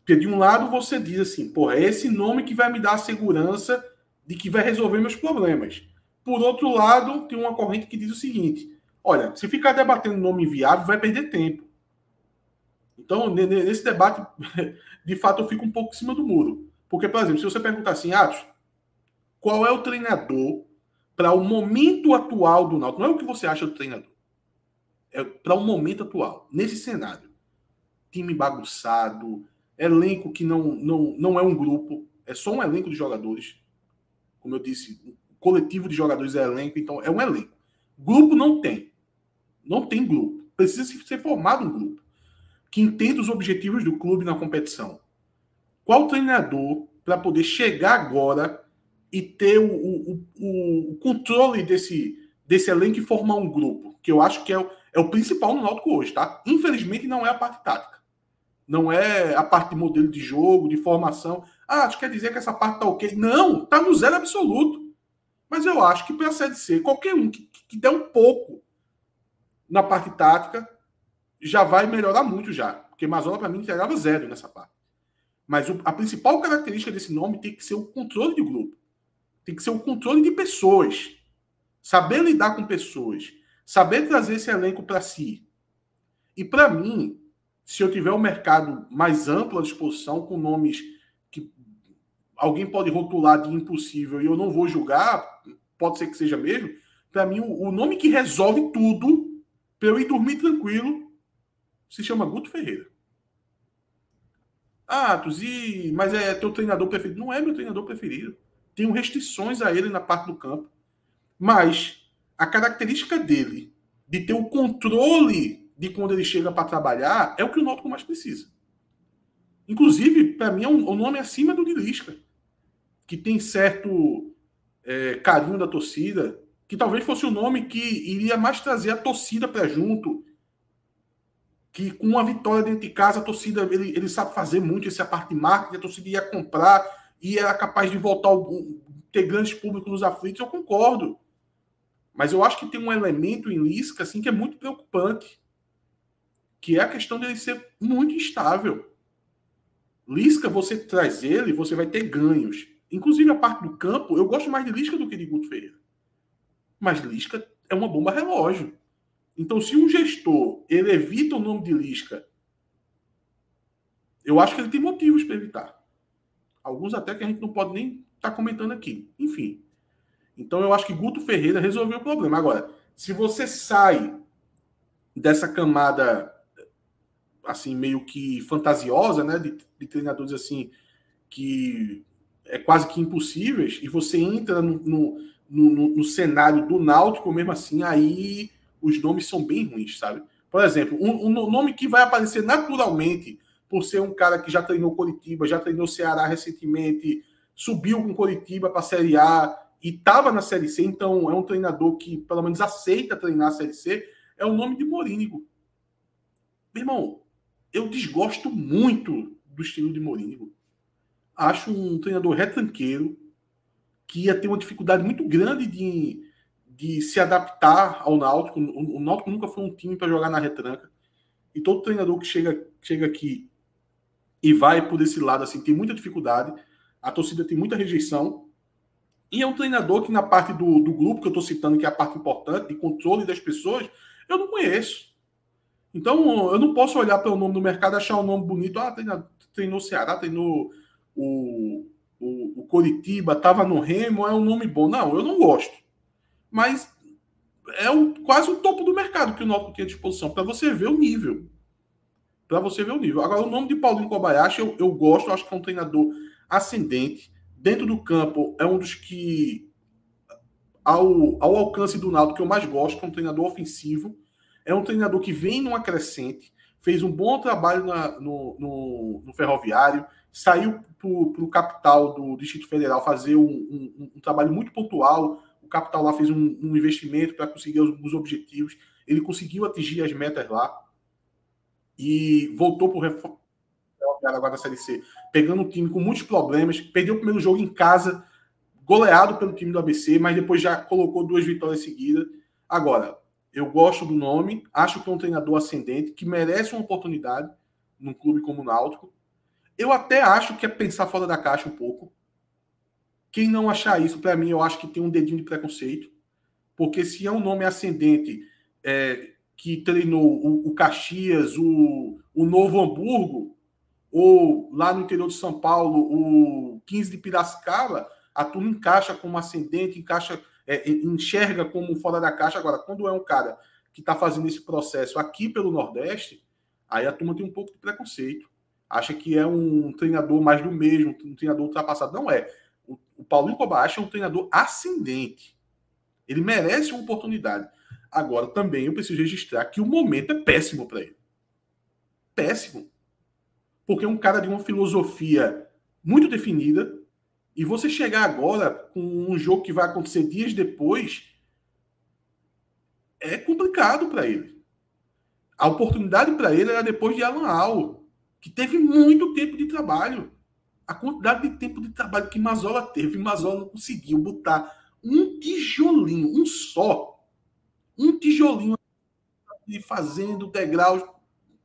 Porque de um lado você diz assim, porra, é esse nome que vai me dar a segurança de que vai resolver meus problemas. Por outro lado, tem uma corrente que diz o seguinte, Olha, se ficar debatendo nome inviável, vai perder tempo. Então, nesse debate, de fato, eu fico um pouco em cima do muro. Porque, por exemplo, se você perguntar assim, Atos, qual é o treinador para o momento atual do Náutico? Não é o que você acha do treinador. É para o momento atual. Nesse cenário. Time bagunçado, elenco que não é um grupo, é só um elenco de jogadores. Como eu disse, o coletivo de jogadores é elenco, então é um elenco. Grupo não tem. Não tem grupo. Precisa ser formado um grupo que entenda os objetivos do clube na competição. Qual treinador para poder chegar agora e ter o controle desse elenco e formar um grupo? Que eu acho que é o principal no Náutico hoje, tá? Infelizmente não é a parte tática. Não é a parte de modelo de jogo, de formação. Ah, isso quer dizer que essa parte tá ok. Não, tá no zero absoluto. Mas eu acho que para a Série C, qualquer um que der um pouco na parte tática já vai melhorar muito já. Porque Mazola, para mim, entregava zero nessa parte. Mas a principal característica desse nome tem que ser o controle de grupo. Tem que ser o controle de pessoas. Saber lidar com pessoas. Saber trazer esse elenco para si. E para mim, se eu tiver um mercado mais amplo à disposição, com nomes que alguém pode rotular de impossível e eu não vou julgar, pode ser que seja mesmo, para mim o nome que resolve tudo, para eu ir dormir tranquilo, se chama Guto Ferreira. Mas é teu treinador preferido? Não é meu treinador preferido. Tenho restrições a ele na parte do campo. Mas a característica dele de ter o controle de quando ele chega para trabalhar é o que o Náutico mais precisa. Inclusive, para mim, é um nome acima do de Lisca, que tem certo carinho da torcida, que talvez fosse o nome que iria mais trazer a torcida para junto, que com uma vitória dentro de casa, a torcida, ele sabe fazer muito essa parte de marketing, a torcida ia comprar e era capaz de voltar ter grandes públicos nos aflitos, eu concordo. Mas eu acho que tem um elemento em Lisca assim, que é muito preocupante, que é a questão dele ser muito instável. Lisca, você traz ele, você vai ter ganhos. Inclusive a parte do campo, eu gosto mais de Lisca do que de Guto Ferreira. Mas Lisca é uma bomba relógio. Então, se um gestor ele evita o nome de Lisca, eu acho que ele tem motivos para evitar. Alguns até que a gente não pode nem estar comentando aqui. Enfim. Então, eu acho que Guto Ferreira resolveu o problema. Agora, se você sai dessa camada assim, meio que fantasiosa, né, de treinadores assim, que é quase que impossíveis, e você entra no cenário do Náutico, mesmo assim, aí os nomes são bem ruins, sabe? Por exemplo, um nome que vai aparecer naturalmente, por ser um cara que já treinou Coritiba, já treinou Ceará recentemente, subiu com Coritiba para a Série A e estava na Série C, então é um treinador que pelo menos aceita treinar a Série C, é o nome de Morínigo. Meu irmão, eu desgosto muito do estilo de Morínigo. Acho um treinador retranqueiro, que ia ter uma dificuldade muito grande de se adaptar ao Náutico. O Náutico nunca foi um time para jogar na retranca. E todo treinador que chega aqui e vai por esse lado assim, tem muita dificuldade. A torcida tem muita rejeição. E é um treinador que na parte do grupo que eu estou citando, que é a parte importante, de controle das pessoas, eu não conheço. Então, eu não posso olhar para o nome do mercado, achar um nome bonito. Treinou Ceará, treinou o Coritiba, estava no Remo, é um nome bom. Não, eu não gosto. Mas é quase o topo do mercado que o Náutico tem à disposição, para você ver o nível. Para você ver o nível. Agora, o nome de Paulinho Kobayashi, eu gosto, eu acho que é um treinador ascendente. Dentro do campo, é um dos que, ao alcance do Náutico, que eu mais gosto, é um treinador ofensivo. É um treinador que vem numa crescente, fez um bom trabalho no Ferroviário, saiu para o capital do Distrito Federal fazer um trabalho muito pontual. O capital lá fez um investimento para conseguir os objetivos. Ele conseguiu atingir as metas lá e voltou para o Ferroviário agora da Série C, pegando um time com muitos problemas. Perdeu o primeiro jogo em casa, goleado pelo time do ABC, mas depois já colocou 2 vitórias seguidas. Agora, eu gosto do nome, acho que é um treinador ascendente, que merece uma oportunidade num clube como o Náutico. Eu até acho que é pensar fora da caixa um pouco. Quem não achar isso, para mim, eu acho que tem um dedinho de preconceito. Porque se é um nome ascendente, que treinou o Caxias, o Novo Hamburgo, ou lá no interior de São Paulo, o 15 de Piracicaba, a turma encaixa como ascendente, enxerga como fora da caixa. Agora, quando é um cara que está fazendo esse processo aqui pelo Nordeste, aí a turma tem um pouco de preconceito. Acha que é um treinador mais do mesmo, um treinador ultrapassado. Não é. O Paulinho Kobayashi é um treinador ascendente. Ele merece uma oportunidade. Agora, também eu preciso registrar que o momento é péssimo para ele. Péssimo. Porque é um cara de uma filosofia muito definida, e você chegar agora com um jogo que vai acontecer dias depois, é complicado para ele. A oportunidade para ele era depois de Alan Al, que teve muito tempo de trabalho. A quantidade de tempo de trabalho que Mazzola teve, Mazzola não conseguiu botar um tijolinho, um tijolinho fazendo degraus.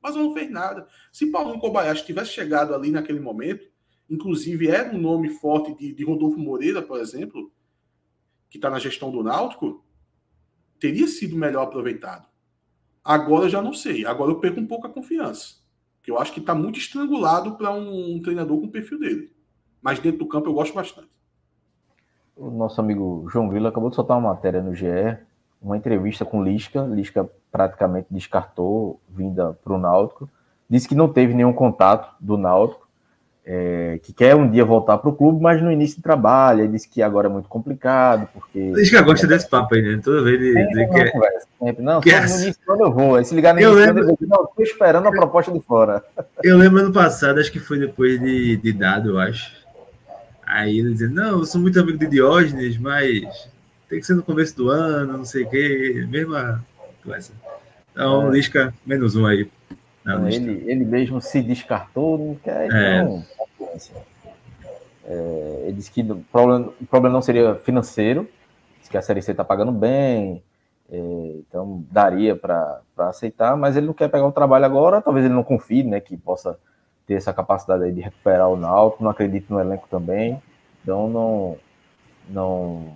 Mazzola não fez nada. Se Paulinho Kobayashi tivesse chegado ali naquele momento, inclusive era um nome forte de Rodolfo Moreira, por exemplo, que está na gestão do Náutico, teria sido melhor aproveitado. Agora eu já não sei. Agora eu perco um pouco a confiança. Porque eu acho que está muito estrangulado para um treinador com o perfil dele. Mas dentro do campo eu gosto bastante. O nosso amigo João Grilo acabou de soltar uma matéria no GE, uma entrevista com Lisca. Lisca praticamente descartou vinda para o Náutico. Disse que não teve nenhum contato do Náutico, que quer um dia voltar para o clube, mas no início de trabalho. Ele disse que agora é muito complicado, porque... Lisca gosta desse papo aí, né? Toda vez ele quer... Não, só no início quando eu vou. Aí se ligar no início, eu digo, não, estou esperando a proposta de fora. Eu lembro ano passado, acho que foi depois de Dado, eu acho. Aí ele dizendo, não, eu sou muito amigo de Diógenes, mas tem que ser no começo do ano, não sei o quê, mesma coisa. Então, Lisca, -1 aí. Não, ele mesmo se descartou, não quer, então... ele disse que o problema não seria financeiro, disse que a Série C está pagando bem, então daria para aceitar, mas ele não quer pegar o trabalho agora, talvez ele não confie, né, que possa ter essa capacidade aí de recuperar o Náutico, não acredito no elenco também, então não...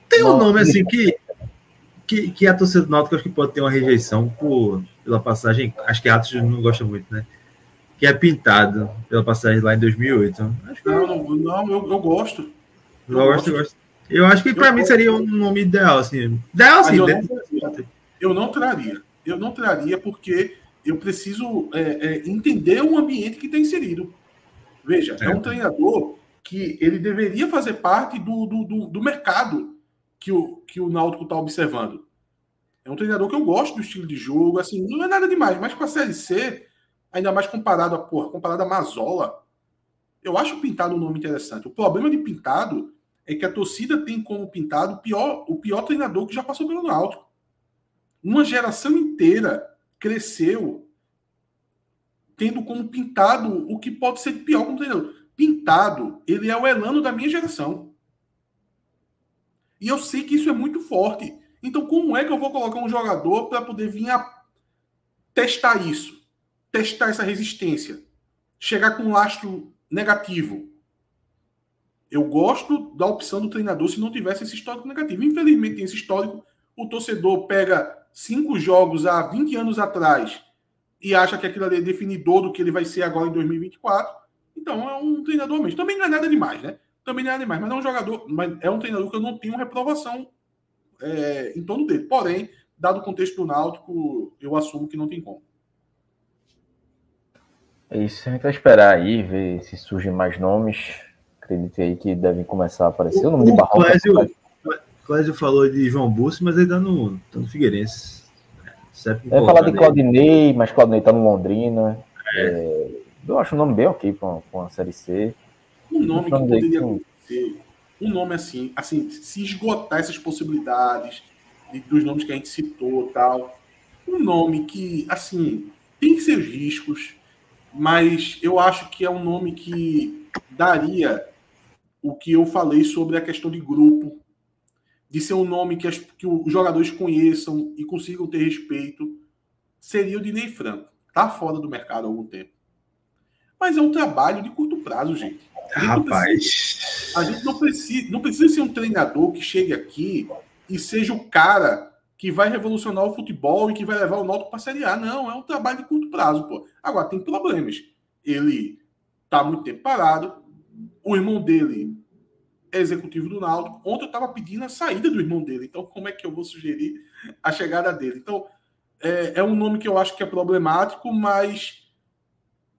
Tem um nome assim que a torcida do Náutico acho que pode ter uma rejeição pela passagem, acho que Atos não gosta muito, né? Que é Pintado, pela passagem lá em 2008. Acho que eu gosto. Eu gosto. Eu acho que para mim seria um nome ideal, assim. Ideal, assim. Eu não traria. Eu não traria porque eu preciso entender o ambiente que está inserido. Veja, é um treinador que ele deveria fazer parte do mercado que o Náutico está observando. É um treinador que eu gosto do estilo de jogo, assim, não é nada demais, mas para a Série C, ainda mais comparado a Mazzola, eu acho o Pintado um nome interessante. O problema de Pintado é que a torcida tem como Pintado o pior treinador que já passou pelo Náutico. Uma geração inteira cresceu tendo como Pintado o que pode ser pior como treinador. Pintado, ele é o Elano da minha geração. E eu sei que isso é muito forte. Então, como é que eu vou colocar um jogador para poder vir a testar isso? Testar essa resistência? Chegar com um lastro negativo? Eu gosto da opção do treinador se não tivesse esse histórico negativo. Infelizmente, tem esse histórico. O torcedor pega 5 jogos há 20 anos atrás e acha que aquilo ali é definidor do que ele vai ser agora em 2024. Então, é um treinador mesmo. Também não é nada demais, né? Também não é nada demais. Mas é um jogador, mas é um treinador que eu não tenho reprovação em torno dele. Porém, dado o contexto do Náutico, eu assumo que não tem como. É isso, a gente vai esperar aí, ver se surgem mais nomes. Acredito aí que devem começar a aparecer. O nome de Barroca. Clésio falou de João Bussi, mas ele tá no Figueirense. Vai falar de Claudinei, mas Claudinei tá no Londrina. Eu acho o nome bem ok com a Série C. Um nome que poderia acontecer, um nome assim, se esgotar essas possibilidades dos nomes que a gente citou, tal, um nome que, assim, tem seus riscos, mas eu acho que é um nome que daria o que eu falei sobre a questão de grupo, de ser um nome que os jogadores conheçam e consigam ter respeito, seria o Dinei Franco. Tá fora do mercado há algum tempo. Mas é um trabalho de curto prazo, gente. A gente não precisa ser um treinador que chegue aqui e seja o cara que vai revolucionar o futebol e que vai levar o Náutico para a Série A. Não, é um trabalho de curto prazo, pô. Agora, tem problemas. Ele tá muito tempo parado, o irmão dele é executivo do Náutico. Ontem eu estava pedindo a saída do irmão dele, então como é que eu vou sugerir a chegada dele? Então, é um nome que eu acho que é problemático, mas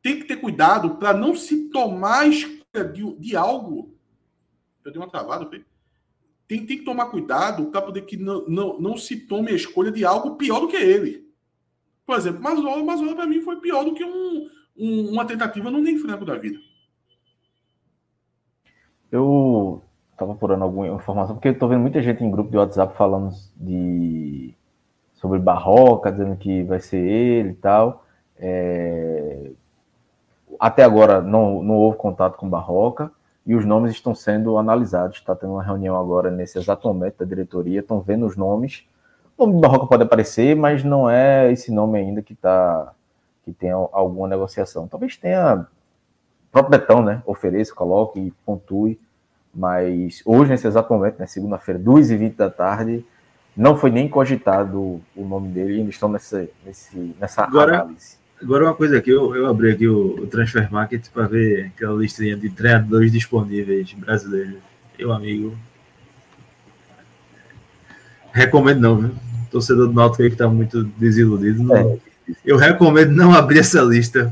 tem que ter cuidado para não se tomar a escolha de algo. Eu dei uma travada, velho. Tem que tomar cuidado para poder que não se tome a escolha de algo pior do que ele. Por exemplo, Mazola para mim foi pior do que uma tentativa no Nem Franco da vida. Eu estava apurando alguma informação, porque eu estou vendo muita gente em grupo de WhatsApp falando sobre Barroca, dizendo que vai ser ele e tal. Até agora não houve contato com Barroca. E os nomes estão sendo analisados. Está tendo uma reunião agora, nesse exato momento, da diretoria. Estão vendo os nomes. O nome do Barroca pode aparecer, mas não é esse nome ainda que tem alguma negociação. Talvez tenha... O próprio Betão, né? Ofereça, coloque e pontue. Mas hoje, nesse exato momento, segunda-feira, 2h20 da tarde, não foi nem cogitado o nome dele. E eles estão nessa análise. Agora uma coisa aqui, eu abri aqui o Transfer Market para ver aquela listinha de treinadores disponíveis brasileiros. Meu amigo, recomendo não, viu? Torcedor do Náutico aí que está muito desiludido. Não. Eu recomendo não abrir essa lista.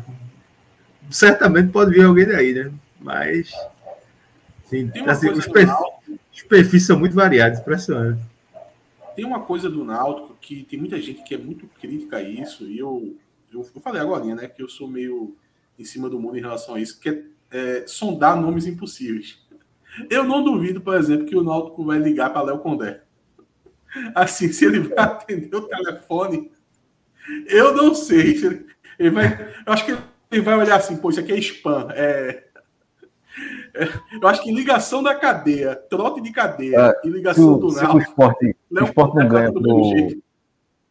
Certamente pode vir alguém daí, né? Mas sim, assim, os perfis são muito variados, impressionante. Tem uma coisa do Náutico que tem muita gente que é muito crítica a isso, e eu falei agora, né, que eu sou meio em cima do mundo em relação a isso, que é sondar nomes impossíveis. Eu não duvido, por exemplo, que o Náutico vai ligar para Léo Condé. Assim, se ele vai atender o telefone, eu não sei. Eu acho que ele vai olhar assim, pô, isso aqui é spam. Eu acho que ligação da cadeia, trote de cadeia e ligação do Náutico. O Sport não ganha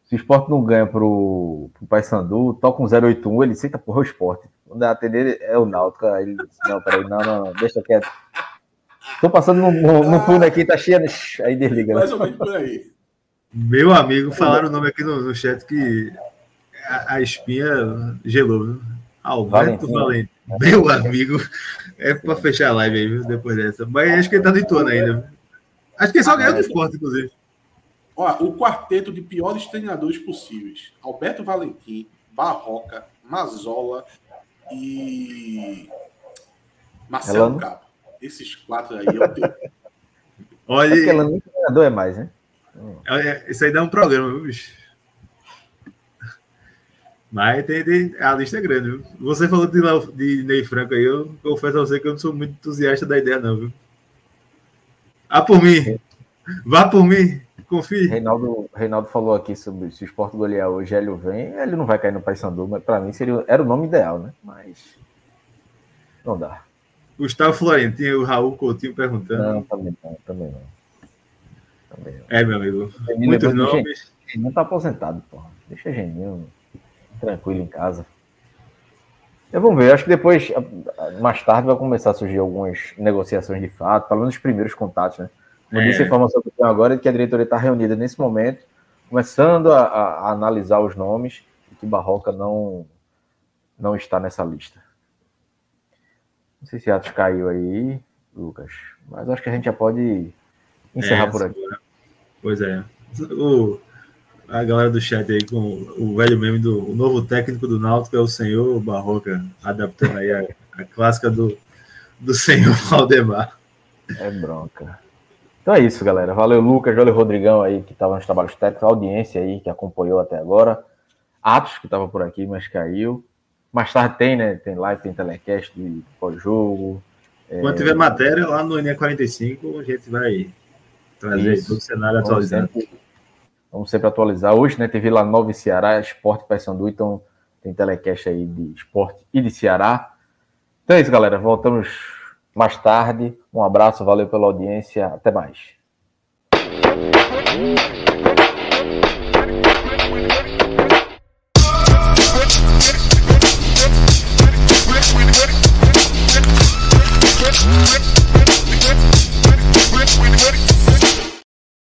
se o Sport não ganha pro Paysandu, toca um 081, ele senta porra o Sport. Quando atender é o Náutico. Aí ele diz, não, peraí, não, deixa quieto. Tô passando no túnel aqui, tá cheio, aí desliga. Mais ou menos por aí. Meu amigo, falaram o nome aqui no chat que a espinha gelou, viu? Alberto Valentim. Meu amigo, é pra fechar a live aí, viu? Depois dessa. Mas acho que ele tá no Ituano ainda. Acho que ele só ganhou do Sport, inclusive. Ó, o quarteto de piores treinadores possíveis. Alberto Valentim, Barroca, Mazola e Marcelo Cabo. Esses 4 aí eu tenho. Olha, porque nem treinador é mais, né? Isso aí dá um programa, viu, bicho? Mas a lista é grande, viu? Você falou de Ney Franco aí, eu confesso a você que eu não sou muito entusiasta da ideia, não, viu? Por mim. Vá por mim. Confie. Reinaldo falou aqui sobre se o Sport golear hoje, Hélio vem, ele não vai cair no Paysandu, mas para mim era o nome ideal, né? Mas não dá. Gustavo Florentino e o Raul Coutinho perguntando. Não, também não. Meu amigo. Muitos nomes. Geninho tá aposentado, porra. Deixa Geninho tranquilo em casa. Vamos ver, acho que depois, mais tarde, vai começar a surgir algumas negociações de fato, pelo menos os primeiros contatos, né? Como disse, a informação que eu tenho agora é que a diretoria está reunida nesse momento, começando a analisar os nomes, e que Barroca não está nessa lista. Não sei se Atos caiu aí, Lucas, mas acho que a gente já pode encerrar por aqui. Pois é. A galera do chat aí com o velho meme o novo técnico do Náutico é o senhor Barroca, adaptando aí a clássica do senhor Valdemar. É bronca. Então é isso, galera. Valeu, Lucas, valeu, Rodrigão aí, que estava nos trabalhos técnicos, a audiência aí, que acompanhou até agora. Atos, que estava por aqui, mas caiu. Mais tarde tem, né? Tem live, tem telecast de pós-jogo. Quando tiver matéria lá no ENE45, a gente vai trazer todo o cenário atualizado. Vamos sempre atualizar. Hoje, né, teve lá Nova Ceará, Sport e Paysandu, então tem telecast aí de Sport e de Ceará. Então é isso, galera. Voltamos mais tarde. Um abraço, valeu pela audiência. Até mais.